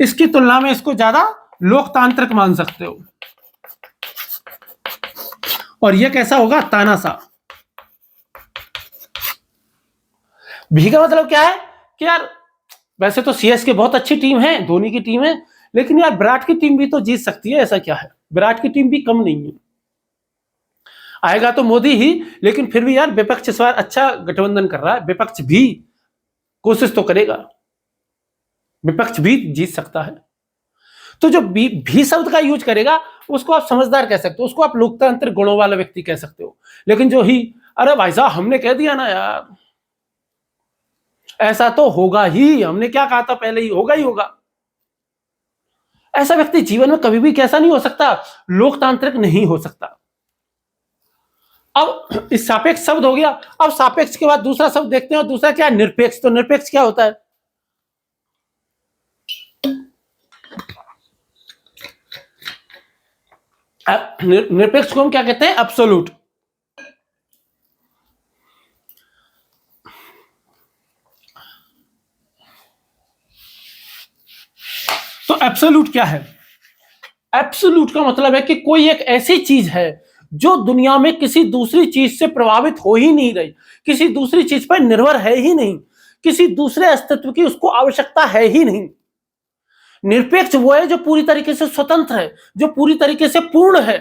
इसकी तुलना में इसको ज्यादा लोकतांत्रिक मान सकते हो। और ये कैसा होगा? तानाशाह। भी का मतलब क्या है कि यार वैसे तो सीएसके बहुत अच्छी टीम है, धोनी की टीम है, लेकिन यार विराट की टीम भी तो जीत सकती है, ऐसा क्या है? विराट की टीम भी कम नहीं है। आएगा तो मोदी ही, लेकिन फिर भी यार विपक्ष इस बार अच्छा गठबंधन कर रहा है, विपक्ष भी कोशिश तो करेगा, विपक्ष भी जीत सकता है। तो जो भी शब्द का यूज करेगा उसको आप समझदार कह सकते हो, उसको आप लोकतांत्रिक गुणों वाला व्यक्ति कह सकते हो। लेकिन जो ही, अरे भाई साहब हमने कह दिया ना यार, ऐसा तो होगा ही, हमने क्या कहा था पहले ही, होगा ही होगा, ऐसा व्यक्ति जीवन में कभी भी कैसा नहीं हो सकता? लोकतांत्रिक नहीं हो सकता। अब इस सापेक्ष शब्द हो गया। अब सापेक्ष के बाद दूसरा शब्द देखते हैं, और दूसरा क्या है? निरपेक्ष। तो निरपेक्ष क्या होता है? निरपेक्ष को हम क्या कहते हैं? एब्सोल्यूट। तो एब्सोल्यूट क्या है? एब्सोल्यूट का मतलब है कि कोई एक ऐसी चीज है जो दुनिया में किसी दूसरी चीज से प्रभावित हो ही नहीं रही, किसी दूसरी चीज पर निर्भर है ही नहीं, किसी दूसरे अस्तित्व की उसको आवश्यकता है ही नहीं। निरपेक्ष वो है जो पूरी तरीके से स्वतंत्र है, जो पूरी तरीके से पूर्ण है,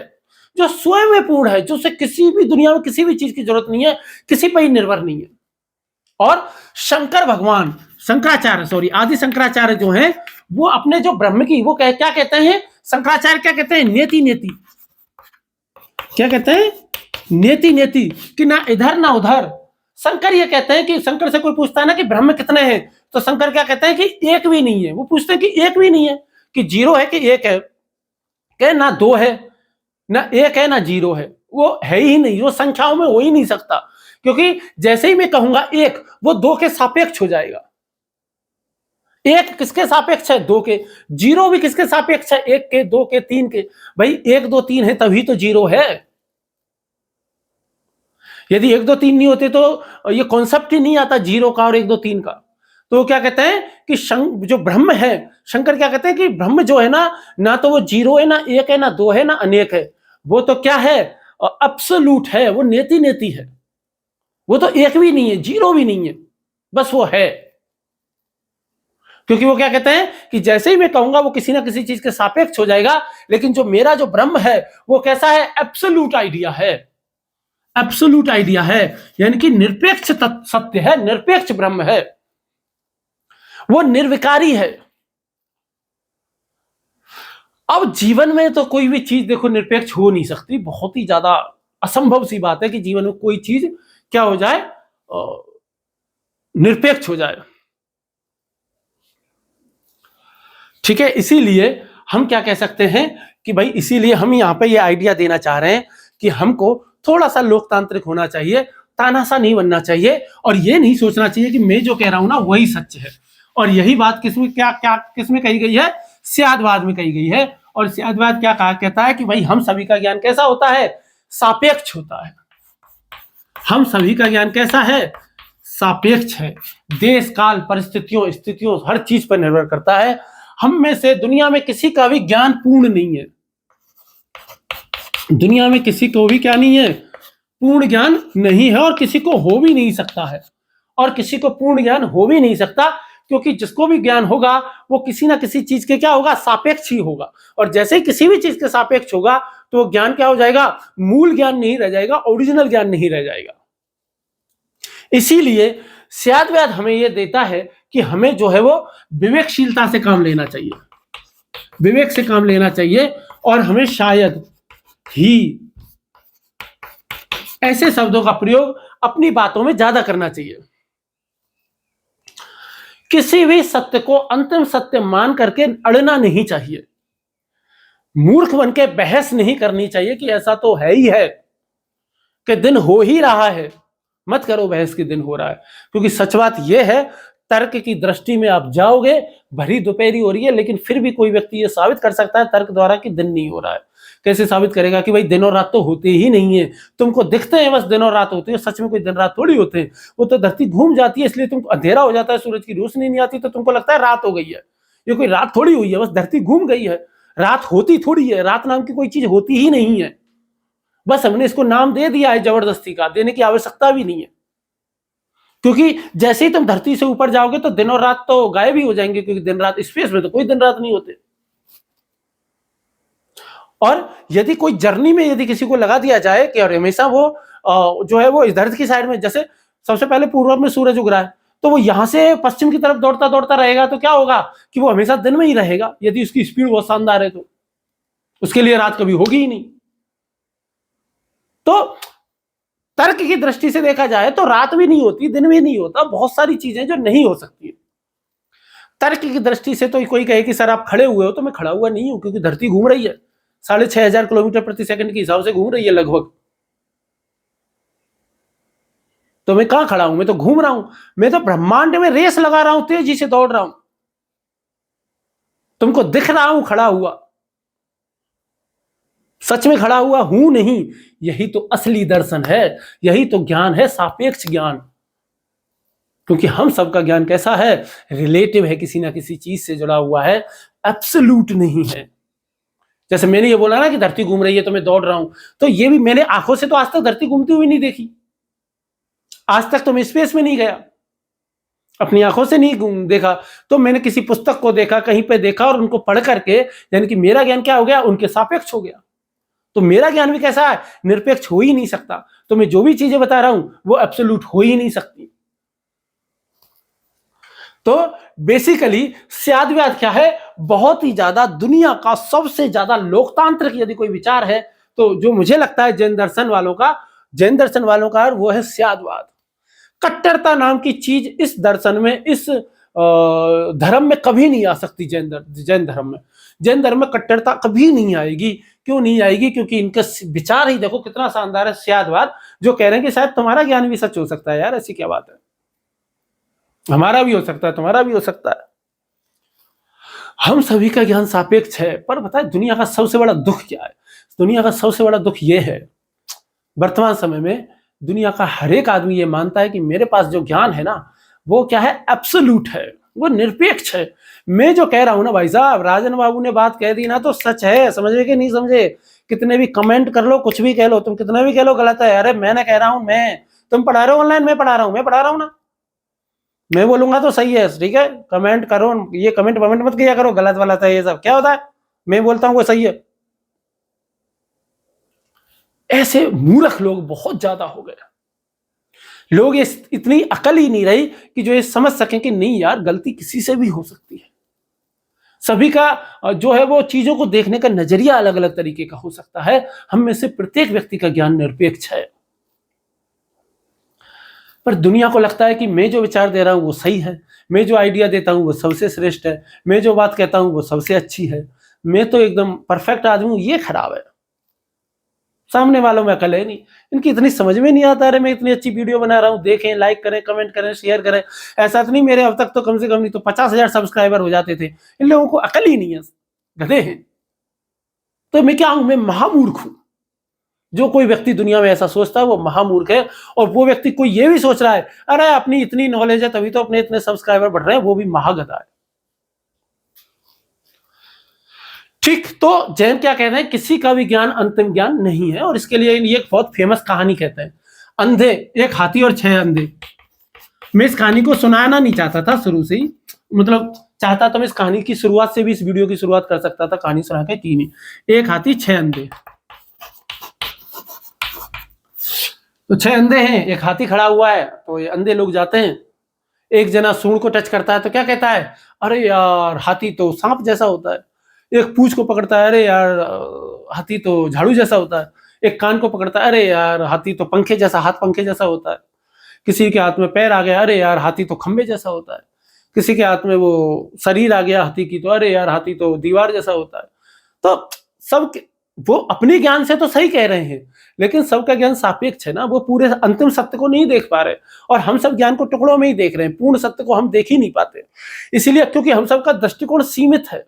जो स्वयं में पूर्ण है, जो से किसी भी दुनिया में किसी भी चीज की जरूरत नहीं है, किसी पर ही निर्भर नहीं है। और शंकर भगवान, शंकराचार्य सॉरी आदि शंकराचार्य जो हैं वो अपने जो ब्रह्म की वो क्या कहते हैं, शंकराचार्य क्या कहते हैं, नेति नेति, क्या कहते हैं, नेति नेति, कि ना इधर ना उधर। शंकर ये कहते हैं कि शंकर से कोई पूछता है ना कि ब्रह्म कितने हैं, तो शंकर क्या कहते हैं कि एक भी नहीं है। वो पूछते हैं कि एक भी नहीं है, कि जीरो है कि एक है, कहे ना दो है ना एक है ना जीरो है, वो है ही नहीं, वो संख्याओं में हो ही नहीं सकता, क्योंकि जैसे ही मैं कहूंगा एक, वो दो के सापेक्ष हो जाएगा। एक किसके सापेक्ष है, दो के। जीरो भी किसके सापेक्ष है, एक के, दो के, तीन के। भाई एक दो तीन है तभी तो जीरो है। यदि एक दो तीन नहीं होते तो ये कॉन्सेप्ट ही नहीं आता जीरो का और एक दो तीन का। तो क्या कहते हैं कि जो ब्रह्म है, शंकर क्या कहते हैं कि ब्रह्म जो है ना तो वो जीरो है, ना एक है, ना दो है, ना अनेक है, वो तो क्या है, एब्सोल्यूट है, वो नेति नेति है, वो तो एक भी नहीं है, जीरो भी नहीं है, बस वो है। क्योंकि वो क्या कहते हैं कि जैसे ही मैं कहूंगा वो किसी ना किसी चीज के सापेक्ष हो जाएगा, लेकिन जो मेरा जो ब्रह्म है वो कैसा है, एब्सोल्यूट आइडिया है, एब्सोल्यूट आइडिया है, यानी कि निरपेक्ष सत्य है, निरपेक्ष ब्रह्म है, वो निर्विकारी है। अब जीवन में तो कोई भी चीज देखो निरपेक्ष हो नहीं सकती, बहुत ही ज्यादा असंभव सी बात है कि जीवन में कोई चीज क्या हो जाए, निरपेक्ष हो जाए। ठीक है, इसीलिए हम क्या कह सकते हैं कि भाई, इसीलिए हम यहाँ पे ये आइडिया देना चाह रहे हैं कि हमको थोड़ा सा लोकतांत्रिक होना चाहिए, तानाशाह नहीं बनना चाहिए, और ये नहीं सोचना चाहिए कि मैं जो कह रहा हूं ना वही सच है। और यही बात किसमें किसमें कही गई है, स्यादवाद में कही गई है। और स्यादवाद क्या कहता है कि भाई हम सभी का ज्ञान कैसा होता है, सापेक्ष होता है। हम सभी का ज्ञान कैसा है, सापेक्ष है, देश काल परिस्थितियों स्थितियों हर चीज पर निर्भर करता है। हम में से दुनिया में किसी का भी ज्ञान पूर्ण नहीं है, दुनिया में किसी को भी क्या नहीं है, पूर्ण ज्ञान नहीं है, और किसी को हो भी नहीं सकता है, और किसी को पूर्ण ज्ञान हो भी नहीं सकता, क्योंकि जिसको भी ज्ञान होगा वो किसी ना किसी चीज के क्या होगा, सापेक्ष ही होगा। और जैसे ही किसी भी चीज के सापेक्ष होगा तो वो ज्ञान क्या हो जाएगा, मूल ज्ञान नहीं रह जाएगा, ओरिजिनल ज्ञान नहीं रह जाएगा। इसीलिए स्यादवाद हमें यह देता है कि हमें जो है वो विवेकशीलता से काम लेना चाहिए, विवेक से काम लेना चाहिए, और हमें शायद ही ऐसे शब्दों का प्रयोग अपनी बातों में ज्यादा करना चाहिए। किसी भी सत्य को अंतिम सत्य मान करके अड़ना नहीं चाहिए, मूर्ख बन के बहस नहीं करनी चाहिए कि ऐसा तो है ही है, कि दिन हो ही रहा है, मत करो बहस कि दिन हो रहा है। क्योंकि सच बात यह है, तर्क की दृष्टि में आप जाओगे, भरी दोपहरी हो रही है, लेकिन फिर भी कोई व्यक्ति ये साबित कर सकता है तर्क द्वारा कि दिन नहीं हो रहा है। कैसे साबित करेगा कि भाई दिन और रात तो होते ही नहीं है, तुमको दिखते हैं बस दिन और रात होते हैं, सच में कोई दिन रात थोड़ी होते हैं। वो तो धरती घूम जाती है, इसलिए तुमको अंधेरा हो जाता है, सूरज की रोशनी नहीं आती तो तुमको लगता है रात हो गई है। ये कोई रात थोड़ी हुई है, बस धरती घूम गई है, रात होती थोड़ी है, रात नाम की कोई चीज होती ही नहीं है, बस हमने इसको नाम दे दिया है जबरदस्ती का, देने की आवश्यकता भी नहीं है। क्योंकि जैसे ही तुम धरती से ऊपर जाओगे तो दिन और रात तो गायब ही हो जाएंगे, क्योंकि दिन रात स्पेस में तो कोई दिन रात नहीं होते। और यदि कोई जर्नी में यदि किसी को लगा दिया जाए कि और हमेशा वो जो है वो इस धरती की साइड में, जैसे सबसे पहले पूर्व में सूरज उग रहा है तो वो यहां से पश्चिम की तरफ दौड़ता दौड़ता रहेगा, तो क्या होगा कि वो हमेशा दिन में ही रहेगा, यदि उसकी स्पीड बहुत शानदार है तो उसके लिए रात कभी होगी ही नहीं। तो तर्क की दृष्टि से देखा जाए तो रात भी नहीं होती, दिन भी नहीं होता, बहुत सारी चीजें जो नहीं हो सकती। तर्क की दृष्टि से तो कोई कहे कि सर आप खड़े हुए हो, तो मैं खड़ा हुआ नहीं हूं, क्योंकि धरती घूम रही है 6,500 किलोमीटर प्रति सेकंड के हिसाब से घूम रही है लगभग। तो मैं कहां खड़ा हूं, मैं तो घूम रहा हूं, मैं तो ब्रह्मांड में रेस लगा रहा हूं, तेजी से दौड़ रहा हूं, तुमको दिख रहा हूं खड़ा हुआ, सच में खड़ा हुआ हूं नहीं। यही तो असली दर्शन है, यही तो ज्ञान है, सापेक्ष ज्ञान। क्योंकि हम सबका ज्ञान कैसा है, रिलेटिव है, किसी ना किसी चीज से जुड़ा हुआ है, एब्सोल्यूट नहीं है। जैसे मैंने ये बोला ना कि धरती घूम रही है तो मैं दौड़ रहा हूं, तो ये भी मैंने आंखों से तो आज तक धरती घूमती हुई नहीं देखी, आज तक तो मैं स्पेस में नहीं गया, अपनी आंखों से नहीं देखा, तो मैंने किसी पुस्तक को देखा, कहीं पे देखा और उनको पढ़ करके, यानी कि मेरा ज्ञान क्या हो गया, उनके सापेक्ष हो गया। तो मेरा ज्ञान भी कैसा है, निरपेक्ष हो ही नहीं सकता। तो मैं जो भी चीजें बता रहा हूं वो एब्सोल्यूट हो ही नहीं सकती। तो बेसिकली स्यादव्याद क्या है, बहुत ही ज्यादा दुनिया का सबसे ज्यादा लोकतांत्रिक यदि कोई विचार है तो जो मुझे लगता है जैन दर्शन वालों का वो है स्यादवाद। कट्टरता नाम की चीज इस दर्शन में, इस धर्म में कभी नहीं आ सकती। जैन धर्म में कट्टरता कभी नहीं आएगी। क्यों नहीं आएगी, क्योंकि इनके विचार ही देखो कितना शानदार है। स्यादवाद जो कह रहे हैं कि शायद तुम्हारा ज्ञान भी सच हो सकता है। यार ऐसी क्या बात है, हमारा भी हो सकता है, तुम्हारा भी हो सकता है। हम सभी का ज्ञान सापेक्ष है। पर बताए दुनिया का सबसे बड़ा दुख क्या है, दुनिया का सबसे बड़ा दुख यह है, वर्तमान समय में दुनिया का हर एक आदमी ये मानता है कि मेरे पास जो ज्ञान है ना वो क्या है, एब्सोल्यूट है, वो निरपेक्ष है। मैं जो कह रहा हूं ना भाई साहब, राजन बाबू ने बात कह दी ना तो सच है, समझे कि नहीं समझे। कितने भी कमेंट कर लो, कुछ भी कह लो, तुम कितना भी कह लो गलत है। अरे मैंने कह रहा हूं, तुम पढ़ा रहे हो ऑनलाइन, मैं पढ़ा रहा हूं ना, मैं बोलूंगा तो सही है, ठीक है। कमेंट करो, ये कमेंट मत किया करो, गलत वाला है ये सब क्या होता है, मैं बोलता हूं वो सही है। ऐसे मूर्ख लोग बहुत ज्यादा हो गए। लोग इतनी अकल ही नहीं रही कि जो ये समझ सकें कि नहीं यार, गलती किसी से भी हो सकती है। सभी का जो है वो चीजों को देखने का नजरिया अलग अलग तरीके का हो सकता है। हम में से प्रत्येक व्यक्ति का ज्ञान निरपेक्ष है। पर दुनिया को लगता है कि मैं जो विचार दे रहा हूं वो सही है, मैं जो आइडिया देता हूं वो सबसे श्रेष्ठ है, मैं जो बात कहता हूं वो सबसे अच्छी है, मैं तो एकदम परफेक्ट आदमी हूं। ये खराब है। सामने वालों में अकल है नहीं, इनकी इतनी समझ में नहीं आता। अरे मैं इतनी अच्छी वीडियो बना रहा हूं, देखें, लाइक करें, कमेंट करें, शेयर करें। ऐसा तो नहीं, मेरे अब तक तो कम से कम नहीं तो 50,000 सब्सक्राइबर हो जाते थे। इन लोगों को अकल ही नहीं है, गधे हैं। तो मैं क्या हूं, मैं महामूर्ख हूं। जो कोई व्यक्ति दुनिया में ऐसा सोचता है वो महामूर्ख है। और वो व्यक्ति कोई ये भी सोच रहा है अरे अपनी इतनी नॉलेज है तभी तो अपने इतने सब्सक्राइबर बढ़ रहे हैं, वो भी महागधा है। ठीक, तो जैन क्या कहते हैं, किसी का भी ज्ञान अंतिम ज्ञान नहीं है। और इसके लिए ये एक बहुत फेमस कहानी कहते हैं, अंधे, एक हाथी और 6 अंधे। मैं इस कहानी को सुनाना नहीं चाहता था शुरू से ही, मतलब चाहता तो मैं इस कहानी की शुरुआत से भी इस वीडियो की शुरुआत कर सकता था, कहानी सुना के 3 ही, एक हाथी 6 अंधे। तो 6 अंधे हैं, एक हाथी खड़ा हुआ है। तो ये अंधे लोग जाते हैं, एक जना सूंड को टच करता है तो क्या कहता है, अरे यार हाथी तो सांप जैसा होता है। एक पूंछ को पकड़ता है, अरे यार हाथी तो झाड़ू जैसा होता है। एक कान को पकड़ता है, अरे यार हाथी तो पंखे जैसा, हाथ पंखे जैसा होता है। किसी के हाथ में पैर आ गया, अरे यार हाथी तो खंबे जैसा होता है। किसी के हाथ में वो शरीर आ गया हाथी की, तो अरे यार हाथी तो दीवार जैसा होता है। तो सब वो अपने ज्ञान से तो सही कह रहे हैं, लेकिन सबका ज्ञान सापेक्ष है ना, वो पूरे अंतिम सत्य को नहीं देख पा रहे। और हम सब ज्ञान को टुकड़ों में ही देख रहे हैं, पूर्ण सत्य को हम देख ही नहीं पाते। इसीलिए क्योंकि हम सबका दृष्टिकोण सीमित है।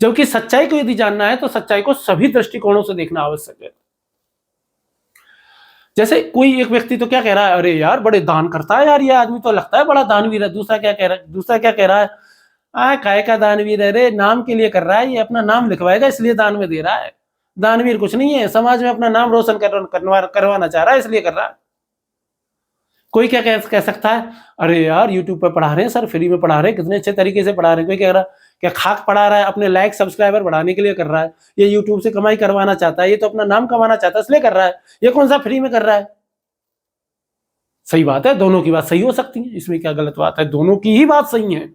जबकि सच्चाई को यदि जानना है तो सच्चाई को सभी दृष्टिकोणों से देखना आवश्यक है। जैसे कोई एक व्यक्ति तो क्या कह रहा है, अरे यार बड़े दान करता है यार ये आदमी, तो लगता है बड़ा दानवीर है। दूसरा क्या कह रहा है, काय का दानवीर है रे, नाम के लिए कर रहा है, ये अपना नाम लिखवाएगा इसलिए दान में दे रहा है। दानवीर कुछ नहीं है, समाज में अपना नाम रोशन करवाना चाह रहा है इसलिए कर रहा है। कोई क्या कह सकता है, अरे यार यूट्यूब पर पढ़ा रहे हैं सर, फ्री में पढ़ा रहे हैं, कितने अच्छे तरीके से पढ़ा रहे हैं। कोई कह रहा क्या खाक पढ़ा रहा है, अपने लाइक सब्सक्राइबर बढ़ाने के लिए कर रहा है, ये यूट्यूब से कमाई करवाना चाहता है, ये तो अपना नाम कमाना चाहता है इसलिए कर रहा है, ये कौन सा फ्री में कर रहा है। सही बात है, दोनों की बात सही हो सकती है, इसमें क्या गलत बात है, दोनों की ही बात सही है।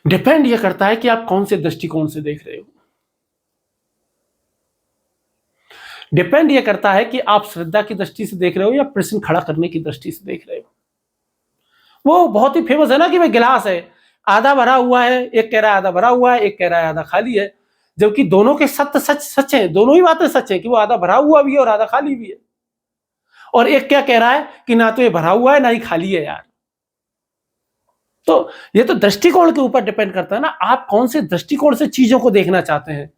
डिपेंड ये करता है कि आप कौन से दृष्टिकोण से देख रहे हो। डिपेंड ये करता है कि आप श्रद्धा की दृष्टि से देख रहे हो या प्रश्न खड़ा करने की दृष्टि से देख रहे हो। वो बहुत ही फेमस है ना कि भाई गिलास है, आधा भरा हुआ है, एक कह रहा है आधा भरा हुआ है, एक कह रहा है आधा खाली है। जबकि दोनों के सत्य सच है, दोनों ही बातें सच है कि वो आधा भरा हुआ भी है और आधा खाली भी है। और एक क्या कह रहा है कि ना तो ये भरा हुआ है ना ही खाली है यार। तो ये तो दृष्टिकोण के ऊपर डिपेंड करता है ना, आप कौन से दृष्टिकोण से चीजों को देखना चाहते हैं,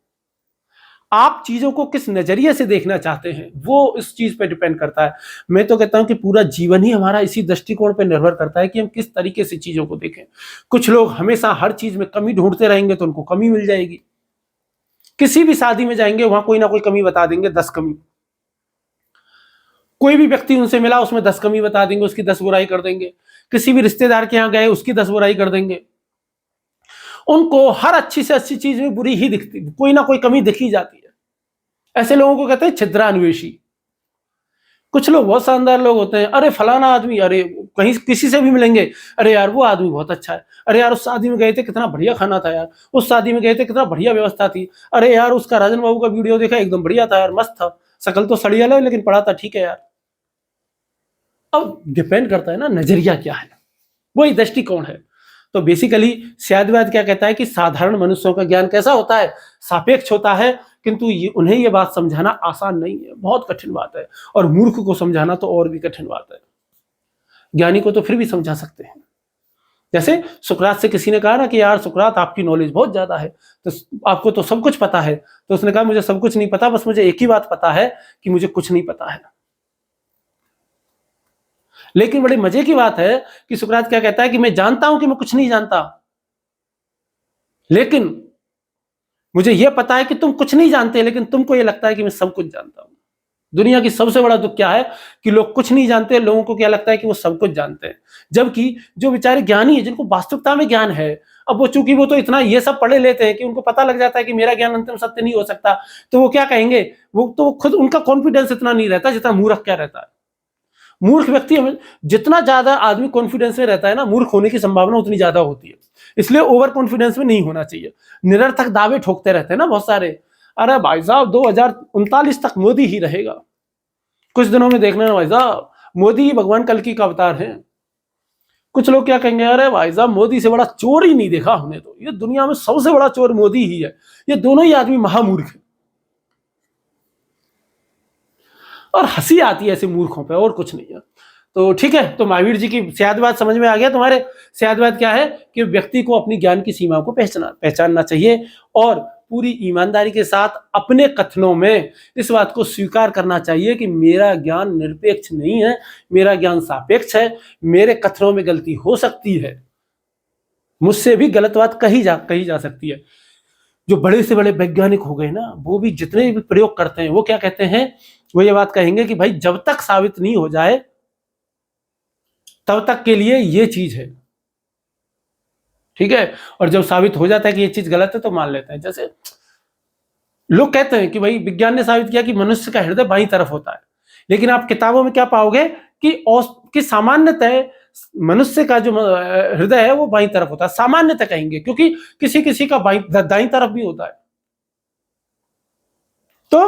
आप चीजों को किस नजरिए से देखना चाहते हैं, वो इस चीज पे डिपेंड करता है। मैं तो कहता हूं कि पूरा जीवन ही हमारा इसी दृष्टिकोण पे निर्भर करता है कि हम किस तरीके से चीजों को देखें। कुछ लोग हमेशा हर चीज में कमी ढूंढते रहेंगे तो उनको कमी मिल जाएगी। किसी भी शादी में जाएंगे वहां कोई ना कोई कमी बता देंगे, 10 कमी। कोई भी व्यक्ति उनसे मिला, उसमें 10 कमी बता देंगे, उसकी 10 बुराई कर देंगे। किसी भी रिश्तेदार के यहाँ गए, उसकी 10 बुराई कर देंगे। उनको हर अच्छी से अच्छी चीज में बुरी ही दिखती, कोई ना कोई कमी दिखी जाती है। ऐसे लोगों को कहते हैं छिद्रान्वेषी। कुछ लोग बहुत शानदार लोग होते हैं, अरे फलाना आदमी, अरे कहीं किसी से भी मिलेंगे, अरे यार वो आदमी बहुत अच्छा है, अरे यार उस शादी में गए थे कितना बढ़िया खाना था यार, उस शादी में गए थे कितना बढ़िया व्यवस्था थी, अरे यार उसका राजन बाबू का वीडियो देखा एकदम बढ़िया था यार, मस्त था, शकल तो सड़ियल है लेकिन पढ़ा था ठीक है यार। अब डिपेंड करता है ना नजरिया क्या है, वही दृष्टिकोण है। तो बेसिकली शायदवाद क्या कहता है कि साधारण मनुष्यों का ज्ञान कैसा होता है, सापेक्ष होता है, किंतु उन्हें ये बात समझाना आसान नहीं है, बहुत कठिन बात है। और मूर्ख को समझाना तो और भी कठिन बात है। ज्ञानी को तो फिर भी समझा सकते हैं। जैसे सुकरात से किसी ने कहा ना कि यार सुकरात आपकी नॉलेज बहुत ज्यादा है, तो आपको तो सब कुछ पता है। तो उसने कहा मुझे सब कुछ नहीं पता, बस मुझे एक ही बात पता है कि मुझे कुछ नहीं पता है। लेकिन बड़े मजे की बात है कि सुकरात क्या कहता है कि मैं जानता हूं कि मैं कुछ नहीं जानता, लेकिन मुझे यह पता है कि तुम कुछ नहीं जानते, लेकिन तुमको यह लगता है कि मैं सब कुछ जानता हूं। दुनिया की सबसे बड़ा दुख क्या है कि लोग कुछ नहीं जानते, लोगों को क्या लगता है कि वो सब कुछ जानते हैं। जबकि जो बेचारे ज्ञानी है, जिनको वास्तविकता में ज्ञान है, अब वो चूंकि वो तो इतना ये सब पढ़े लेते हैं कि उनको पता लग जाता है कि मेरा ज्ञान अंतिम सत्य नहीं हो सकता, तो वो क्या कहेंगे, वो तो खुद उनका कॉन्फिडेंस इतना नहीं रहता जितना मूर्ख क्या रहता है। मूर्ख व्यक्ति में जितना ज्यादा आदमी कॉन्फिडेंस में रहता है ना, मूर्ख होने की संभावना उतनी ज्यादा होती है। इसलिए ओवर कॉन्फिडेंस में नहीं होना चाहिए। निरर्थक दावे ठोकते रहते हैं ना बहुत सारे, अरे भाई साहब 2039 तक मोदी ही रहेगा, कुछ दिनों में देखना भाई साहब मोदी ही भगवान कल्कि का अवतार है। कुछ लोग क्या कहेंगे, अरे भाई साहब मोदी से बड़ा चोर ही नहीं देखा हमने, तो ये दुनिया में सबसे बड़ा चोर मोदी ही है। ये दोनों ही आदमी महामूर्ख है। और हंसी आती है ऐसे मूर्खों पे, और कुछ नहीं है। तो ठीक है, तो महावीर जी की शायदवाद समझ में आ गया तुम्हारे। शायदवाद क्या है कि व्यक्ति को अपनी ज्ञान की सीमा को पहचानना चाहिए और पूरी ईमानदारी के साथ अपने कथनों में इस बात को स्वीकार करना चाहिए कि मेरा ज्ञान निरपेक्ष नहीं है, मेरा ज्ञान सापेक्ष है, मेरे कथनों में गलती हो सकती है, मुझसे भी गलत बात कही जा सकती है। जो बड़े से बड़े वैज्ञानिक हो गए ना, वो भी जितने भी प्रयोग करते हैं, वो क्या कहते हैं, वो ये बात कहेंगे कि भाई जब तक साबित नहीं हो जाए तब तक के लिए ये चीज है, ठीक है। और जब साबित हो जाता है कि ये चीज गलत है तो मान लेते हैं। जैसे लोग कहते हैं कि भाई विज्ञान ने साबित किया कि मनुष्य का हृदय बाईं तरफ होता है, लेकिन आप किताबों में क्या पाओगे कि सामान्यतः मनुष्य का जो हृदय है वो बाईं तरफ होता है, सामान्यतः कहेंगे, क्योंकि किसी किसी का दाईं तरफ भी होता है। तो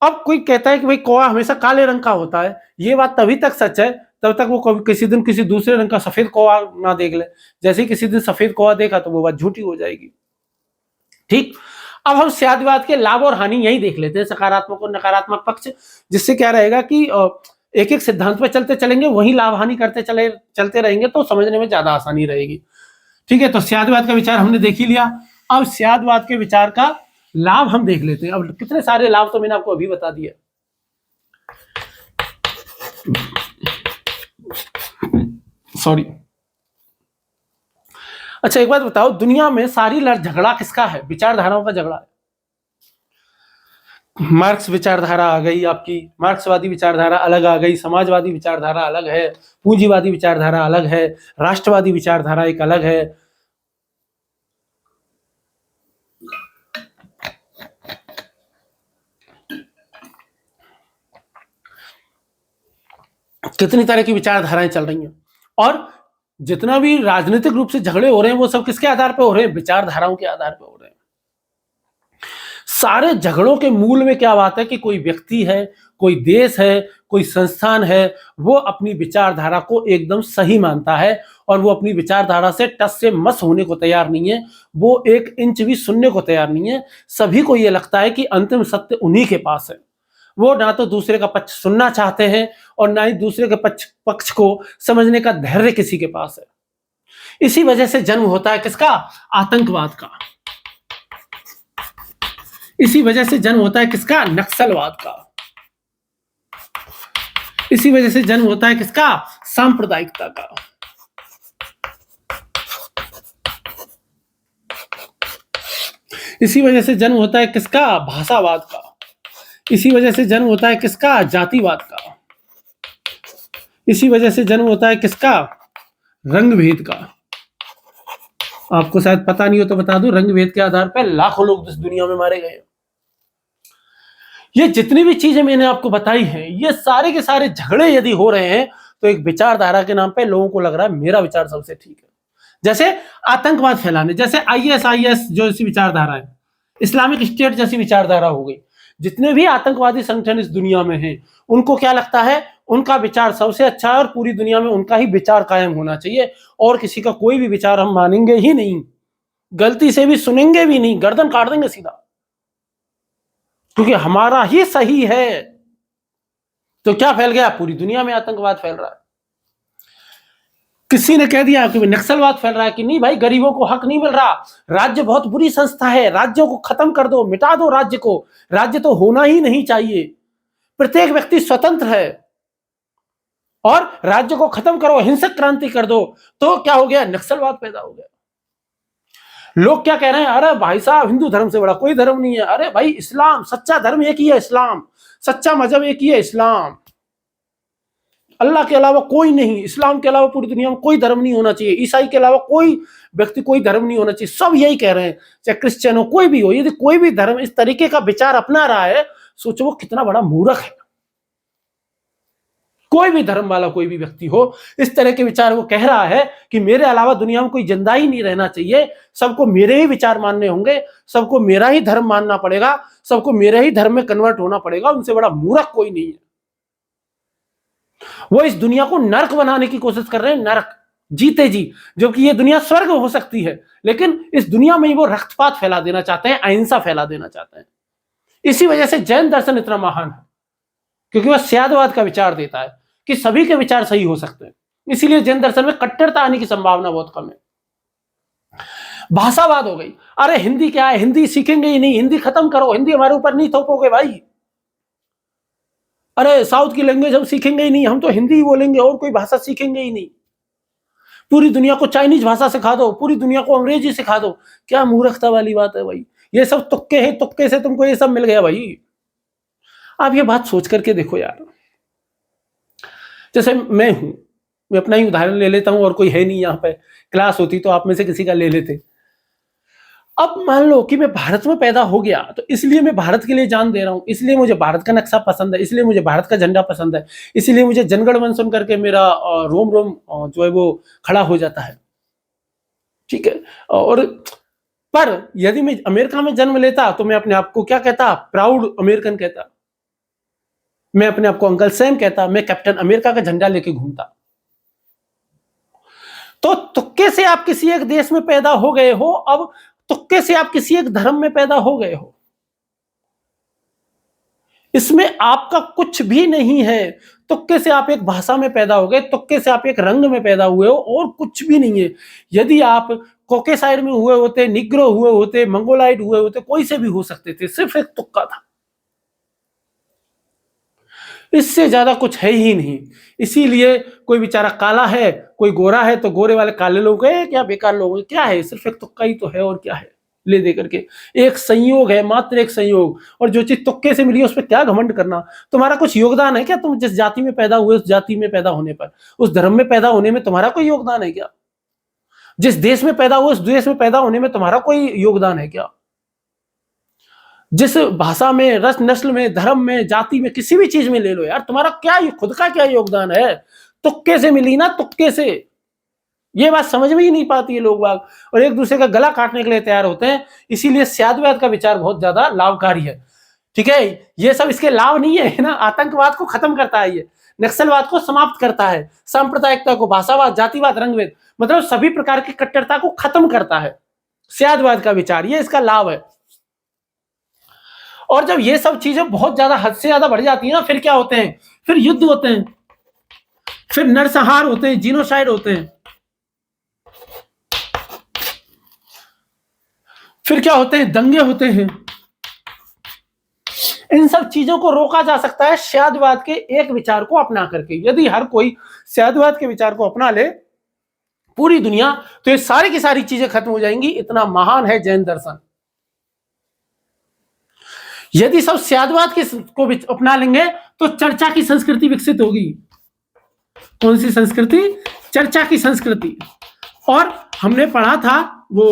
अब कोई कहता है कि भाई कौवा हमेशा काले रंग का होता है, ये बात तभी तक सच है तब तक वो कभी किसी दिन किसी दूसरे रंग का सफेद कौवा ना देख ले। जैसे ही किसी दिन सफेद कौवा देखा तो वो बात झूठी हो जाएगी। ठीक, अब हम शायदवाद के लाभ और हानि यही देख लेते हैं, सकारात्मक और नकारात्मक पक्ष, जिससे क्या रहेगा कि एक एक सिद्धांत पे चलते चलेंगे, वही लाभ हानि करते चलते रहेंगे, तो समझने में ज्यादा आसानी रहेगी। ठीक है, तो शायदवाद का विचार हमने देख ही लिया। अब शायदवाद के विचार का लाभ हम देख लेते हैं। अब कितने सारे लाभ तो मैंने आपको अभी बता दिया। सॉरी। अच्छा एक बात बताओ, दुनिया में सारी झगड़ा किसका है? विचारधाराओं का झगड़ा है। मार्क्स विचारधारा आ गई आपकी, मार्क्सवादी विचारधारा अलग आ गई, समाजवादी विचारधारा अलग है, पूंजीवादी विचारधारा अलग है, राष्ट्रवादी विचारधारा एक अलग है। कितनी तरह की विचारधाराएं चल रही हैं, और जितना भी राजनीतिक रूप से झगड़े हो रहे हैं वो सब किसके आधार पे हो रहे हैं? विचारधाराओं के आधार पे हो रहे हैं। सारे झगड़ों के मूल में क्या बात है कि कोई व्यक्ति है, कोई देश है, कोई संस्थान है, वो अपनी विचारधारा को एकदम सही मानता है और वो अपनी विचारधारा से टस से मस होने को तैयार नहीं है, वो एक इंच भी सुनने को तैयार नहीं है। सभी को ये लगता है कि अंतिम सत्य उन्हीं के पास है। वो ना तो दूसरे का पक्ष सुनना चाहते हैं और ना ही दूसरे के पक्ष को समझने का धैर्य किसी के पास है। इसी वजह से जन्म होता है किसका? आतंकवाद का। इसी वजह से जन्म होता है किसका? नक्सलवाद का। इसी वजह से जन्म होता है किसका? सांप्रदायिकता का। इसी वजह से जन्म होता है किसका? भाषावाद का। इसी वजह से जन्म होता है किसका? जातिवाद का। इसी वजह से जन्म होता है किसका? रंग भेद का। आपको शायद पता नहीं हो तो बता दूं, रंग भेद के आधार पर लाखों लोग इस दुनिया में मारे गए। ये जितनी भी चीजें मैंने आपको बताई हैं, ये सारे के सारे झगड़े यदि हो रहे हैं तो एक विचारधारा के नाम पे लोगों को लग रहा है मेरा विचार सबसे ठीक है। जैसे आतंकवाद फैलाने, जैसे ISIS जो ऐसी विचारधारा है, इस्लामिक स्टेट जैसी विचारधारा हो गई। जितने भी आतंकवादी संगठन इस दुनिया में हैं, उनको क्या लगता है? उनका विचार सबसे अच्छा है और पूरी दुनिया में उनका ही विचार कायम होना चाहिए, और किसी का कोई भी विचार हम मानेंगे ही नहीं, गलती से भी सुनेंगे भी नहीं, गर्दन काट देंगे सीधा, क्योंकि हमारा ही सही है। तो क्या फैल गया? पूरी दुनिया में आतंकवाद फैल रहा है। किसी ने कह दिया कि नक्सलवाद फैल रहा है कि नहीं भाई, गरीबों को हक नहीं मिल रहा, राज्य बहुत बुरी संस्था है, राज्यों को खत्म कर दो, मिटा दो राज्य को, राज्य तो होना ही नहीं चाहिए, प्रत्येक व्यक्ति स्वतंत्र है और राज्य को खत्म करो, हिंसक क्रांति कर दो। तो क्या हो गया? नक्सलवाद पैदा हो गया। लोग क्या कह रहे हैं? अरे भाई साहब, हिंदू धर्म से बड़ा कोई धर्म नहीं है। अरे भाई, इस्लाम सच्चा धर्म एक ही है, इस्लाम सच्चा मजहब एक ही है, इस्लाम। अल्लाह के अलावा कोई नहीं, इस्लाम के अलावा पूरी दुनिया में कोई धर्म नहीं होना चाहिए, ईसाई के अलावा कोई व्यक्ति कोई धर्म नहीं होना चाहिए। सब यही कह रहे हैं, चाहे क्रिश्चियन हो, कोई भी हो। यदि कोई भी धर्म इस तरीके का विचार अपना रहा है, सोचो वो कितना बड़ा मूर्ख है। कोई भी धर्म वाला कोई भी व्यक्ति हो, इस तरह के विचार वो कह रहा है कि मेरे अलावा दुनिया में कोई जिंदा ही नहीं रहना चाहिए, सबको मेरे ही विचार मानने होंगे, सबको मेरा ही धर्म मानना पड़ेगा, सबको मेरे ही धर्म में कन्वर्ट होना पड़ेगा, उनसे बड़ा मूर्ख कोई नहीं है। वो इस दुनिया को नरक बनाने की कोशिश कर रहे हैं, नरक जीते जी, जो कि ये दुनिया स्वर्ग हो सकती है, लेकिन इस दुनिया में ही वो रक्तपात फैला देना चाहते हैं, अहिंसा फैला देना चाहते हैं। इसी वजह से जैन दर्शन इतना महान है, क्योंकि वह स्यादवाद का विचार देता है कि सभी के विचार सही हो सकते हैं। इसीलिए जैन दर्शन में कट्टरता आने की संभावना बहुत कम है। भाषावाद हो गई, अरे हिंदी क्या है, हिंदी सीखेंगे ही नहीं, हिंदी खत्म करो, हिंदी हमारे ऊपर नहीं थोपोगे भाई। अरे साउथ की लैंग्वेज हम सीखेंगे ही नहीं, हम तो हिंदी ही बोलेंगे और कोई भाषा सीखेंगे ही नहीं। पूरी दुनिया को चाइनीज भाषा सिखा दो, पूरी दुनिया को अंग्रेजी सिखा दो। क्या मूर्खता वाली बात है भाई। ये सब तुक्के हैं, तुक्के से तुमको ये सब मिल गया भाई। आप ये बात सोच करके देखो यार। जैसे मैं हूं, मैं अपना ही उदाहरण ले लेता हूं, और कोई है नहीं यहाँ पे, क्लास होती तो आप में से किसी का ले लेते। अब मान लो कि मैं भारत में पैदा हो गया, तो इसलिए मैं भारत के लिए जान दे रहा हूं, इसलिए मुझे भारत का नक्शा पसंद है, इसलिए मुझे भारत का झंडा पसंद है, इसलिए मुझे जनगण मन सुन करके मेरा रोम रोम जो है वो खड़ा हो जाता है, ठीक है। और पर यदि मैं अमेरिका में जन्म लेता तो मैं अपने आप को क्या कहता? प्राउड अमेरिकन कहता। मैं अपने आप को अंकल सैम कहता, मैं कैप्टन अमेरिका का झंडा लेके घूमता। तो तुक्के से आप किसी एक देश में पैदा हो गए हो, अब तुक्के से आप किसी एक धर्म में पैदा हो गए हो, इसमें आपका कुछ भी नहीं है। तुक्के से आप एक भाषा में पैदा हो गए, तुक्के से आप एक रंग में पैदा हुए हो, और कुछ भी नहीं है। यदि आप कॉकेसाइड में हुए होते, निग्रो हुए होते, मंगोलाइड हुए होते, कोई से भी हो सकते थे, सिर्फ एक तुक्का था, इससे ज्यादा कुछ है ही नहीं। इसीलिए कोई बेचारा काला है, कोई गोरा है, तो गोरे वाले काले लोग हैं क्या, बेकार लोग हैं क्या? है सिर्फ एक तुक्का ही तो है, और क्या है ले दे करके। एक संयोग है, मात्र एक संयोग, और जो चीज तुक्के से मिली उस पर क्या घमंड करना। तुम्हारा कुछ योगदान है क्या? तुम जिस जाति में पैदा हुए, उस जाति में पैदा होने पर, उस धर्म में पैदा होने में तुम्हारा कोई योगदान है क्या? जिस देश में पैदा हुए, उस देश में पैदा होने में तुम्हारा कोई योगदान है क्या? जिस भाषा में, रस नस्ल में, धर्म में, जाति में, किसी भी चीज में ले लो यार, तुम्हारा क्या खुद का क्या योगदान है? तुक्के से मिली ना, तुक्के से। ये बात समझ में ही नहीं पाती है लोग बाग, और एक दूसरे का गला काटने के लिए तैयार होते हैं। इसीलिए स्यादवाद का विचार बहुत ज्यादा लाभकारी है, ठीक है। ये सब इसके लाभ नहीं है ना। आतंकवाद को खत्म करता है, ये नक्सलवाद को समाप्त करता है, सांप्रदायिकता को, भाषावाद, जातिवाद, रंगभेद, मतलब सभी प्रकार की कट्टरता को खत्म करता है स्यादवाद का विचार। ये इसका लाभ है। और जब ये सब चीजें बहुत ज्यादा, हद से ज्यादा बढ़ जाती है ना, फिर क्या होते हैं? फिर युद्ध होते हैं, फिर नरसंहार होते हैं, जीनोसाइड होते हैं। फिर क्या होते हैं? दंगे होते हैं। इन सब चीजों को रोका जा सकता है स्यादवाद के एक विचार को अपना करके। यदि हर कोई स्यादवाद के विचार को अपना ले, पूरी दुनिया, तो ये सारी की सारी चीजें खत्म हो जाएंगी। इतना महान है जैन दर्शन। यदि सब स्यादवाद को अपना लेंगे तो चर्चा की संस्कृति विकसित होगी। कौन सी संस्कृति? चर्चा की संस्कृति। और हमने पढ़ा था वो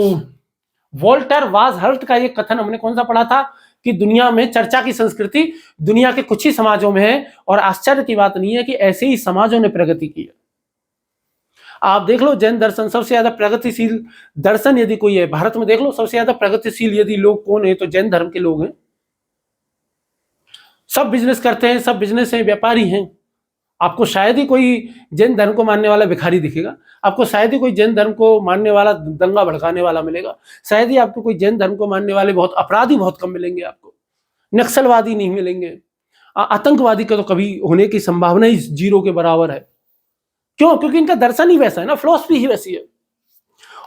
वोल्टर वाजहर्ट का ये कथन, हमने कौन सा पढ़ा था कि दुनिया में चर्चा की संस्कृति दुनिया के कुछ ही समाजों में है, और आश्चर्य की बात नहीं है कि ऐसे ही समाजों ने प्रगति की है। आप देख लो जैन दर्शन सबसे ज्यादा प्रगतिशील दर्शन यदि कोई है भारत में, देख लो सबसे ज्यादा प्रगतिशील यदि लोग कौन है तो जैन धर्म के लोग हैं। सब बिजनेस करते हैं, सब बिजनेस हैं, व्यापारी हैं। आपको शायद ही कोई जैन धर्म को मानने वाला भिखारी दिखेगा, आपको शायद ही कोई जैन धर्म को मानने वाला दंगा भड़काने वाला मिलेगा, शायद ही आपको कोई जैन धर्म को मानने वाले बहुत अपराधी बहुत कम मिलेंगे, आपको नक्सलवादी नहीं मिलेंगे, आतंकवादी का तो कभी होने की संभावना ही जीरो के बराबर है। क्यों? क्योंकि इनका दर्शन ही वैसा है ना, फिलॉसफी ही वैसी है।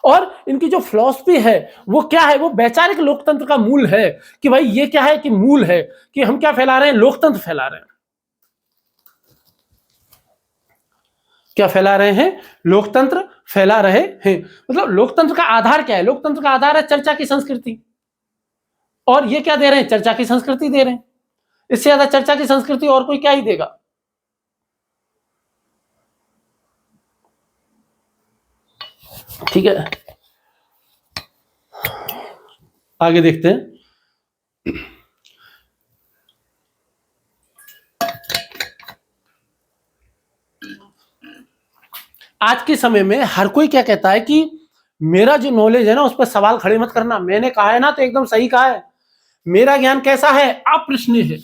और इनकी जो फिलॉसफी है वो क्या है? वो वैचारिक लोकतंत्र का मूल है कि भाई ये क्या है कि मूल है कि हम क्या फैला रहे हैं? लोकतंत्र फैला रहे हैं। क्या फैला रहे हैं? लोकतंत्र फैला रहे हैं। मतलब लोकतंत्र का आधार क्या है? लोकतंत्र का आधार है चर्चा की संस्कृति। और ये क्या दे रहे हैं? चर्चा की संस्कृति दे रहे हैं। इससे ज्यादा चर्चा की संस्कृति और कोई क्या ही देगा? ठीक है, आगे देखते हैं। आज के समय में हर कोई क्या कहता है कि मेरा जो नॉलेज है ना उस पर सवाल खड़े मत करना, मैंने कहा है ना तो एकदम सही कहा है, मेरा ज्ञान कैसा है? अप्रश्नीय है।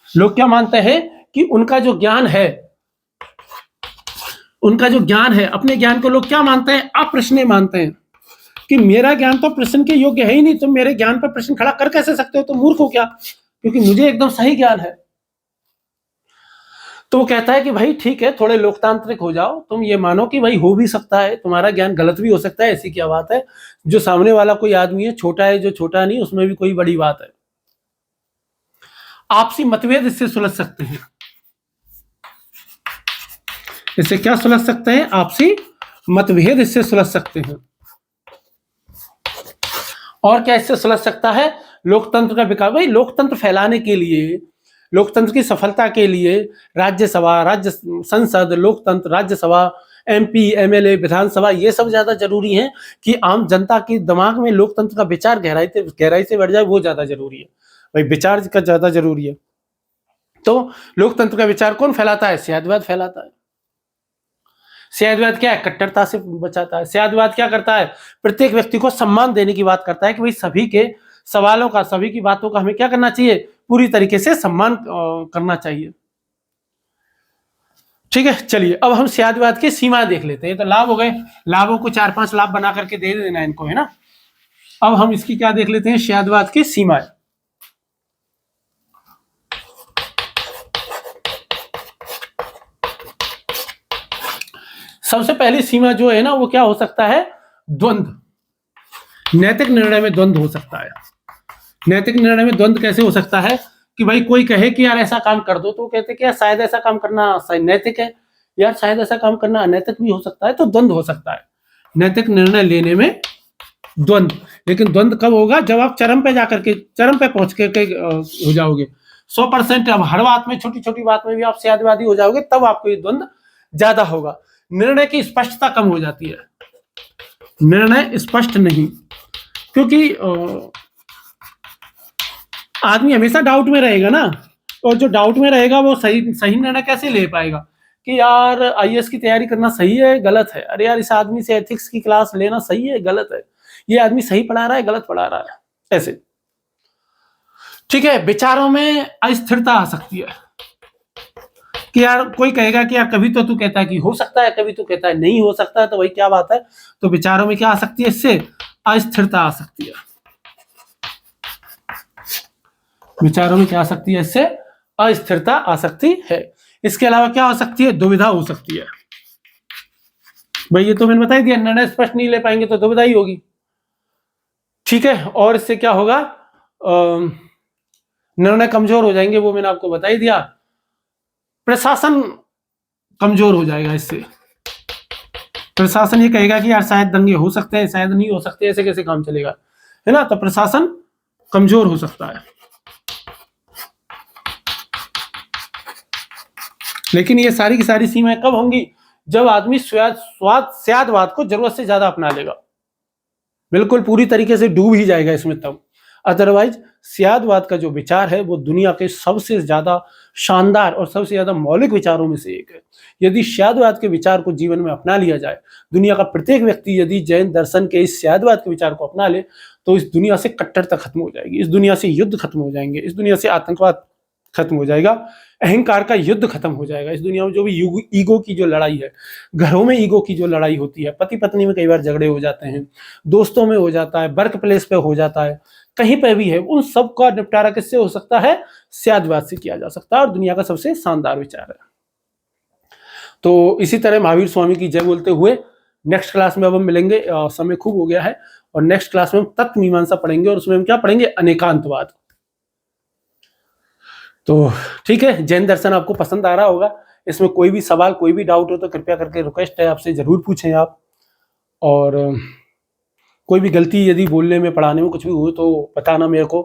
लोग क्या मानते हैं कि उनका जो ज्ञान है, उनका जो ज्ञान है, अपने ज्ञान को लोग क्या मानते हैं? अप्रश्नीय मानते हैं कि मेरा ज्ञान तो प्रश्न के योग्य है ही नहीं, तुम मेरे ज्ञान पर प्रश्न खड़ा कर कैसे सकते हो? तुम मूर्ख हो क्या? क्योंकि मुझे एकदम सही ज्ञान है। तो वो कहता है कि भाई ठीक है, थोड़े लोकतांत्रिक हो जाओ, तुम ये मानो कि भाई हो भी सकता है, तुम्हारा ज्ञान गलत भी हो सकता है, ऐसी क्या बात है? जो सामने वाला कोई आदमी है छोटा है, जो छोटा नहीं, उसमें भी कोई बड़ी बात है। आपसी मतभेद इससे सुलझ सकते हैं। इससे क्या सुलझ सकते हैं? आपसी मतभेद इससे सुलझ सकते हैं। और क्या इससे सुलझ सकता है? लोकतंत्र का विकास। भाई लोकतंत्र फैलाने के लिए, लोकतंत्र की सफलता के लिए राज्यसभा, राज्य संसद, लोकतंत्र, राज्यसभा, एमपी, एमएलए, विधानसभा, ये सब ज्यादा जरूरी है कि आम जनता के दिमाग में लोकतंत्र का विचार गहराई से बढ़ जाए, वो ज्यादा जरूरी है। भाई विचार का ज्यादा जरूरी है। तो लोकतंत्र का विचार कौन फैलाता है? स्यादवाद फैलाता है। स्यादवाद क्या है? कट्टरता से बचाता है। स्यादवाद क्या करता है? प्रत्येक व्यक्ति को सम्मान देने की बात करता है कि भाई सभी के सवालों का, सभी की बातों का हमें क्या करना चाहिए? पूरी तरीके से सम्मान करना चाहिए। ठीक है, चलिए अब हम स्यादवाद की सीमा देख लेते हैं। तो लाभ हो गए, लाभों को 4-5 लाभ बना करके दे देना इनको, है ना। अब हम इसकी क्या देख लेते हैं? स्यादवाद की सीमाएं। सबसे पहली सीमा जो है ना वो क्या हो सकता है? द्वंद्व। नैतिक निर्णय में द्वंद्व हो सकता है। नैतिक निर्णय में द्वंद्व कैसे हो सकता है? कि भाई कोई कहे कि यार ऐसा काम कर दो, तो कहते कि यार शायद ऐसा काम करना नैतिक है, यार शायद ऐसा काम करना अनैतिक भी हो सकता है। तो द्वंद्व हो सकता है नैतिक निर्णय लेने में, द्वंद्व। लेकिन द्वंद्व कब होगा? जब आप चरम पे जाकर के, चरम पे पहुंच के हो जाओगे 100%। अब हर बात में, छोटी छोटी बात में भी आप स्यादवादी हो जाओगे, तब आपको ये द्वंद्व ज्यादा होगा। निर्णय की स्पष्टता कम हो जाती है, निर्णय स्पष्ट नहीं, क्योंकि आदमी हमेशा डाउट में रहेगा ना, और जो डाउट में रहेगा वो सही निर्णय कैसे ले पाएगा कि यार आईएएस की तैयारी करना सही है गलत है, अरे यार इस आदमी से एथिक्स की क्लास लेना सही है गलत है, ये आदमी सही पढ़ा रहा है गलत पढ़ा रहा है, ऐसे। ठीक है, विचारों में अस्थिरता आ सकती है कि यार कोई कहेगा कि यार कभी तो तू कहता है कि हो सकता है, कभी तू कहता है नहीं हो सकता है, तो भाई क्या बात है? तो विचारों में क्या आ सकती है? इससे अस्थिरता आ सकती है। विचारों में क्या आ सकती है? इससे अस्थिरता आ सकती है। इसके अलावा क्या हो सकती है? दुविधा हो सकती है। भाई ये तो मैंने बता ही दिया, निर्णय स्पष्ट नहीं ले पाएंगे तो दुविधा ही होगी। ठीक है, और इससे क्या होगा? निर्णय कमजोर हो जाएंगे, वो मैंने आपको बता ही दिया। प्रशासन कमजोर हो जाएगा इससे। प्रशासन ये कहेगा कि यार शायद दंगे हो सकते हैं, शायद नहीं हो सकते, ऐसे कैसे काम चलेगा, है ना। तो प्रशासन कमजोर हो सकता है। लेकिन ये सारी की सारी सीमाएं कब होंगी? जब आदमी स्यादवाद को जरूरत से ज्यादा अपना लेगा, बिल्कुल पूरी तरीके से डूब ही जाएगा इसमें तब। अदरवाइज स्यादवाद का जो विचार है वो दुनिया के सबसे ज्यादा शानदार और सबसे ज्यादा मौलिक विचारों में से एक है। यदि स्यादवाद के विचार को जीवन में अपना लिया जाए, दुनिया का प्रत्येक व्यक्ति यदि जैन दर्शन के इस स्यादवाद के विचार को अपना ले, तो इस दुनिया से कट्टरता खत्म हो जाएगी, इस दुनिया से युद्ध खत्म हो जाएंगे, इस दुनिया से आतंकवाद खत्म हो जाएगा, अहंकार का युद्ध खत्म हो जाएगा। इस दुनिया में जो भी ईगो की जो लड़ाई है, घरों में ईगो की जो लड़ाई होती है, पति पत्नी में कई बार झगड़े हो जाते हैं, दोस्तों में हो जाता है, वर्क प्लेस पे हो जाता है, कहीं पे भी है, उन सब का निपटारा किससे हो सकता है? स्यादवाद से किया जा सकता है, और दुनिया का सबसे शानदार विचार है। तो इसी तरह महावीर स्वामी की जय बोलते हुए नेक्स्ट क्लास में अब हम मिलेंगे। समय खूब हो गया है, और नेक्स्ट क्लास में हम तत्व मीमांसा पढ़ेंगे, और उसमें हम क्या पढ़ेंगे? अनेकांतवाद। तो ठीक है, जैन दर्शन आपको पसंद आ रहा होगा। इसमें कोई भी सवाल, कोई भी डाउट हो तो कृपया करके रिक्वेस्ट है आपसे जरूर पूछें आप। और कोई भी गलती यदि बोलने में, पढ़ाने में कुछ भी हो तो बताना मेरे को।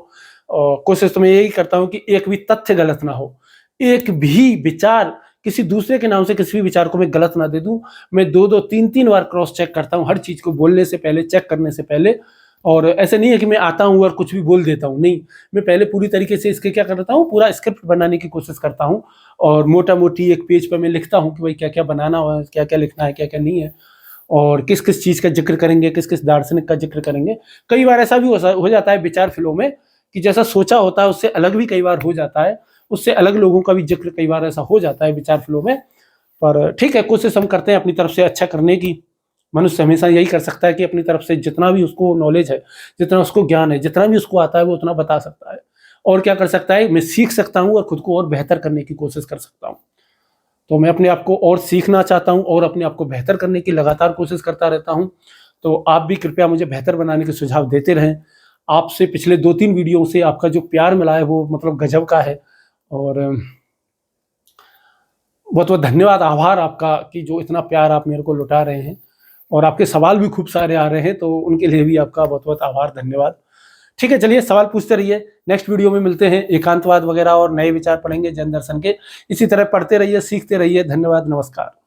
कोशिश तो मैं यही करता हूँ कि एक भी तथ्य गलत ना हो, एक भी विचार किसी दूसरे के नाम से किसी भी विचार को मैं गलत ना दे दूं। मैं 2-2, 3-3 बार क्रॉस चेक करता हूँ हर चीज को बोलने से पहले, चेक करने से पहले। और ऐसे नहीं है कि मैं आता हूँ और कुछ भी बोल देता हूँ, नहीं, मैं पहले पूरी तरीके से इसके क्या करता हूँ, पूरा स्क्रिप्ट बनाने की कोशिश करता हूँ, और मोटा मोटी एक पेज पर मैं लिखता हूँ कि भाई क्या क्या बनाना है, क्या क्या लिखना है, क्या क्या नहीं है, और किस किस चीज का जिक्र करेंगे, किस किस दार्शनिक का जिक्र करेंगे। कई बार ऐसा भी हो जाता है विचार फ्लो में कि जैसा सोचा होता है उससे अलग भी कई बार हो जाता है, उससे अलग लोगों का भी जिक्र कई बार ऐसा हो जाता है विचार फ्लो में। पर ठीक है, कोशिश हम करते हैं अपनी तरफ से अच्छा करने की। मनुष्य हमेशा यही कर सकता है कि अपनी तरफ से जितना भी उसको नॉलेज है, जितना उसको ज्ञान है, जितना भी उसको आता है वो उतना बता सकता है। और क्या कर सकता है? मैं सीख सकता हूँ और खुद को और बेहतर करने की कोशिश कर सकता हूँ। तो मैं अपने आप को और सीखना चाहता हूँ और अपने आप को बेहतर करने की लगातार कोशिश करता रहता हूँ। तो आप भी कृपया मुझे बेहतर बनाने के सुझाव देते रहें। आपसे पिछले 2-3 वीडियो से आपका जो प्यार मिला है वो मतलब गजब का है। और बहुत बहुत धन्यवाद, आभार आपका कि जो इतना प्यार आप मेरे को लुटा रहे हैं, और आपके सवाल भी खूब सारे आ रहे हैं, तो उनके लिए भी आपका बहुत बहुत आभार, धन्यवाद। ठीक है, चलिए सवाल पूछते रहिए। नेक्स्ट वीडियो में मिलते हैं, एकांतवाद वगैरह और नए विचार पढ़ेंगे जैन दर्शन के। इसी तरह पढ़ते रहिए, सीखते रहिए। धन्यवाद, नमस्कार।